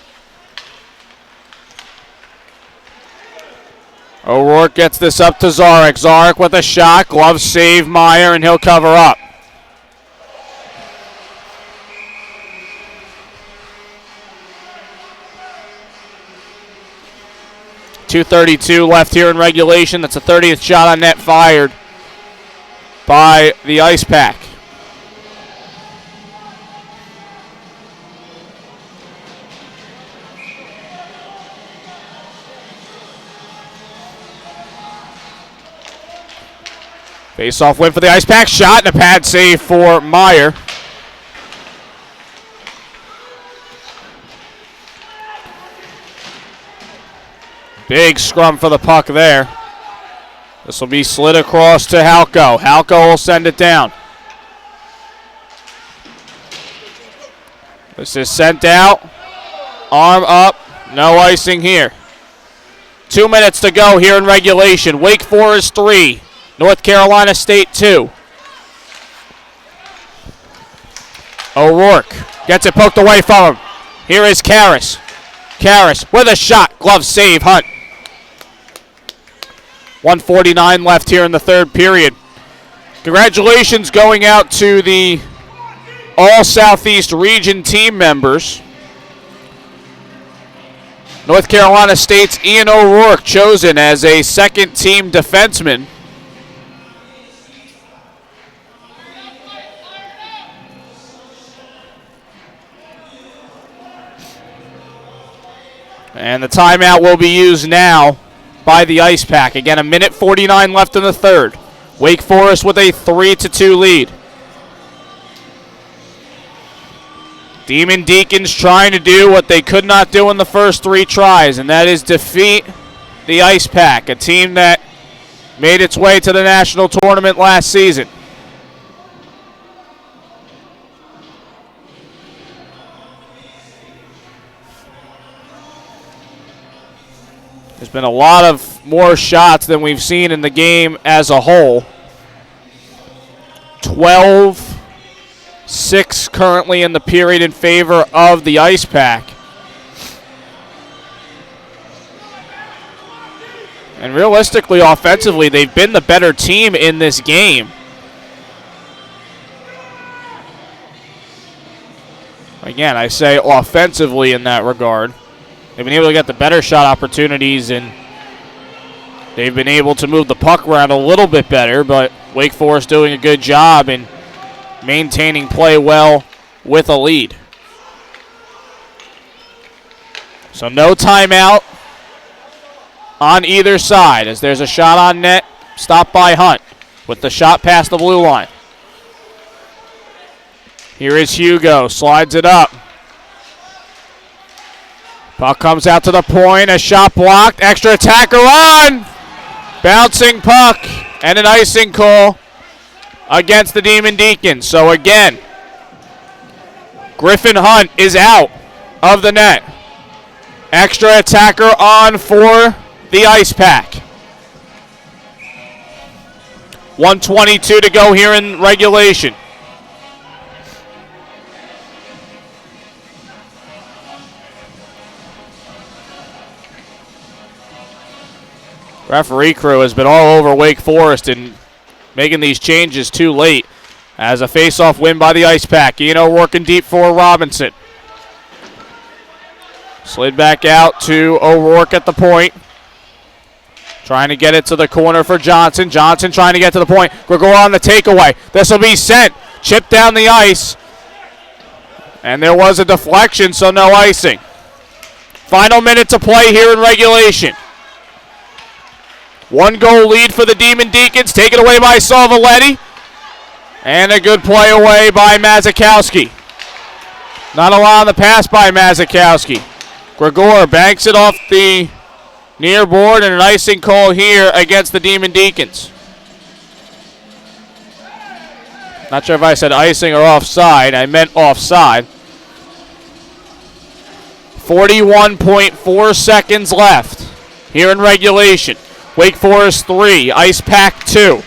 O'Rourke gets this up to Zarek. Zarek with a shot. Glove save Meyer, and he'll cover up. .232 left here in regulation. That's the 30th shot on net fired by the Icepack. Face-off win for the Icepack. Shot and a pad save for Meyer. Big scrum for the puck there. This will be slid across to Halko. Halko will send it down. This is sent out. Arm up. No icing here. 2 minutes to go here in regulation. Wake Forest 3. North Carolina State 2. O'Rourke gets it poked away from him. Here is Karras. Karras with a shot. Glove save, Hunt. 1:49 left here in the third period. Congratulations going out to the All-Southeast Region team members. North Carolina State's Ian O'Rourke chosen as a second-team defenseman. And the timeout will be used now by the Icepack. Again, 1:49 left in the third. Wake Forest with a 3-2 lead. Deacons trying to do what they could not do in the first three tries, and that is defeat the Icepack, a team that made its way to the national tournament last season. There's been a lot of more shots than we've seen in the game as a whole. 12-6 currently in the period in favor of the Icepack. And realistically, offensively, they've been the better team in this game. Again, I say offensively in that regard. They've been able to get the better shot opportunities, and they've been able to move the puck around a little bit better, but Wake Forest doing a good job in maintaining play well with a lead. So no timeout on either side as there's a shot on net, stopped by Hunt with the shot past the blue line. Here is Hugo, slides it up. Puck comes out to the point, a shot blocked, extra attacker on! Bouncing puck and an icing call against the Deacons. So again, Griffin Hunt is out of the net. Extra attacker on for the Icepack. 1:22 to go here in regulation. Referee crew has been all over Wake Forest and making these changes too late as a face-off win by the Icepack. Ian O'Rourke in deep for Robinson. Slid back out to O'Rourke at the point. Trying to get it to the corner for Johnson. Johnson trying to get to the point. Gregor on the takeaway. This will be sent. Chipped down the ice. And there was a deflection, so no icing. Final minute to play here in regulation. 1-goal lead for the Deacons, taken away by Salvaletti. And a good play away by Mazikowski. Not allowing the pass by Mazikowski. Gregor banks it off the near board, and an icing call here against the Demon Deacons. Not sure if I said icing or offside. I meant offside. 41.4 seconds left here in regulation. Wake Forest 3, Icepack 2.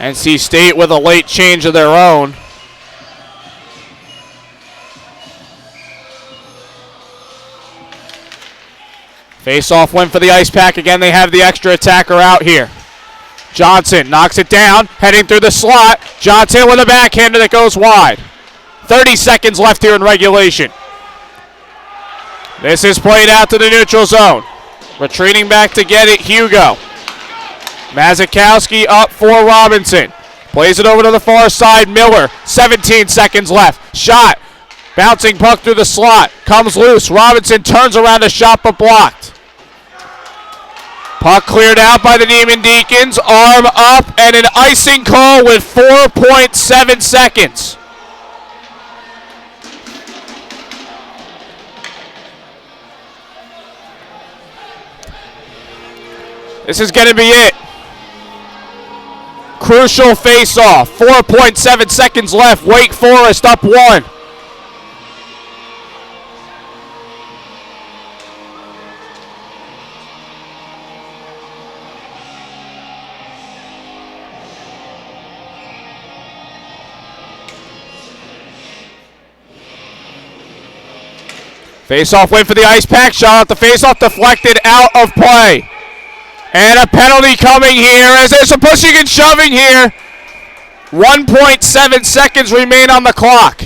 NC State with a late change of their own. Face-off win for the Icepack. Again, they have the extra attacker out here. Johnson knocks it down, heading through the slot. Johnson with a backhander that goes wide. 30 seconds left here in regulation. This is played out to the neutral zone. Retreating back to get it, Hugo. Mazikowski up for Robinson. Plays it over to the far side, Miller. 17 seconds left. Shot. Bouncing puck through the slot. Comes loose. Robinson turns around a shot but blocked. Puck cleared out by the Demon Deacons. Arm up and an icing call with 4.7 seconds. This is going to be it. Crucial face-off. 4.7 seconds left. Wake Forest up 1. Face-off win for the Icepack. Shot at the face-off, deflected out of play. And a penalty coming here as there's some pushing and shoving here. 1.7 seconds remain on the clock.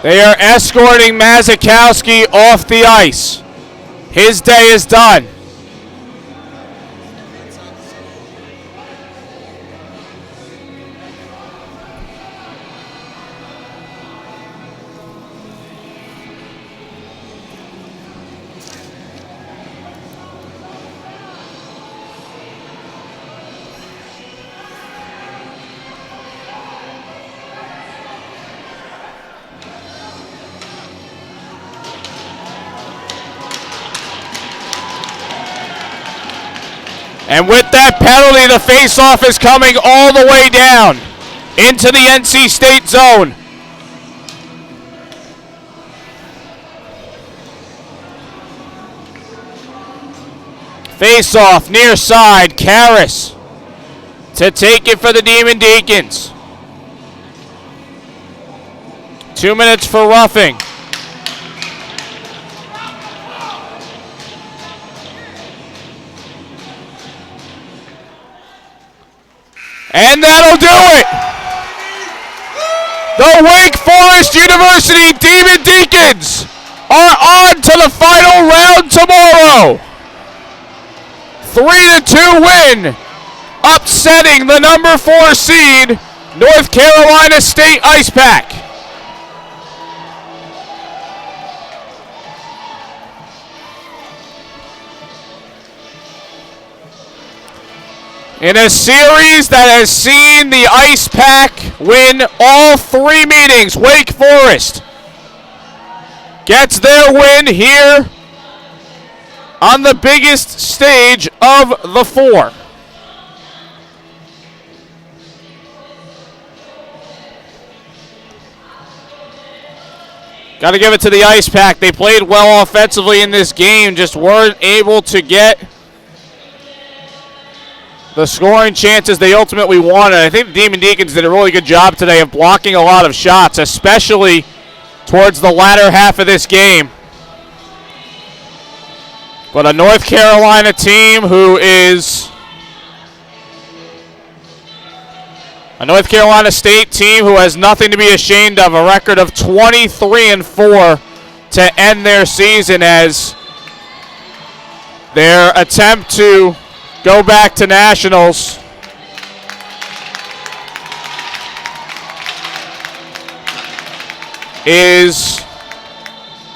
They are escorting Mazikowski off the ice. His day is done. And with that penalty, the face-off is coming all the way down into the NC State zone. Face-off, near side, Karras to take it for the Demon Deacons. 2 minutes for roughing. And that'll do it. The Wake Forest University Demon Deacons are on to the final round tomorrow. 3-2 win, upsetting the number 4 seed, North Carolina State Icepack. In a series that has seen the Icepack win all 3 meetings, Wake Forest gets their win here on the biggest stage of the 4. Got to give it to the Icepack. They played well offensively in this game, just weren't able to get the scoring chances they ultimately wanted. I think the Demon Deacons did a really good job today of blocking a lot of shots, especially towards the latter half of this game. But a North Carolina team who is a North Carolina State team who has nothing to be ashamed of, a record of 23-4 to end their season as their attempt to go back to nationals is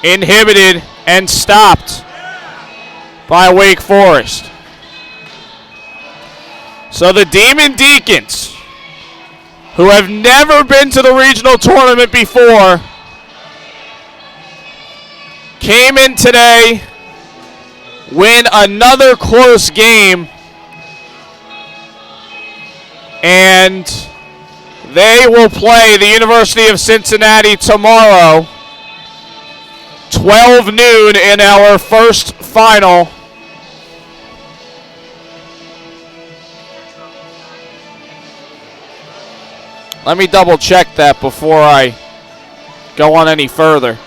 inhibited and stopped by Wake Forest. So the Demon Deacons, who have never been to the regional tournament before, came in today, win another close game, and they will play the University of Cincinnati tomorrow, 12 noon in our first final. Let me double check that before I go on any further.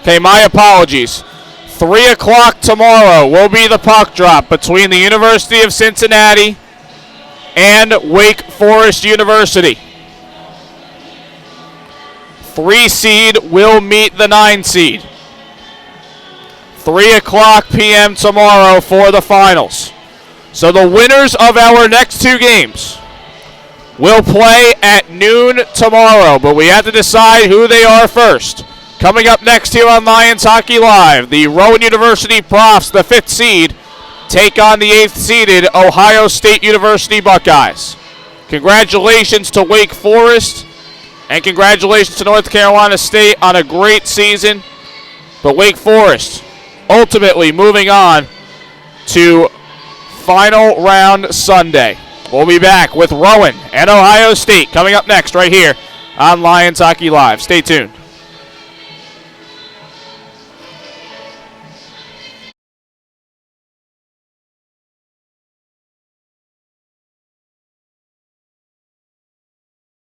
Okay, my apologies. 3 o'clock tomorrow will be the puck drop between the University of Cincinnati and Wake Forest University. 3 seed will meet the 9 seed. 3 o'clock p.m. tomorrow for the finals. So the winners of our next 2 games will play at noon tomorrow, but we have to decide who they are first. Coming up next here on Lions Hockey Live, the Rowan University Profs, the 5th seed, take on the 8th seeded Ohio State University Buckeyes. Congratulations to Wake Forest, and congratulations to North Carolina State on a great season. But Wake Forest ultimately moving on to final round Sunday. We'll be back with Rowan and Ohio State coming up next right here on Lions Hockey Live. Stay tuned.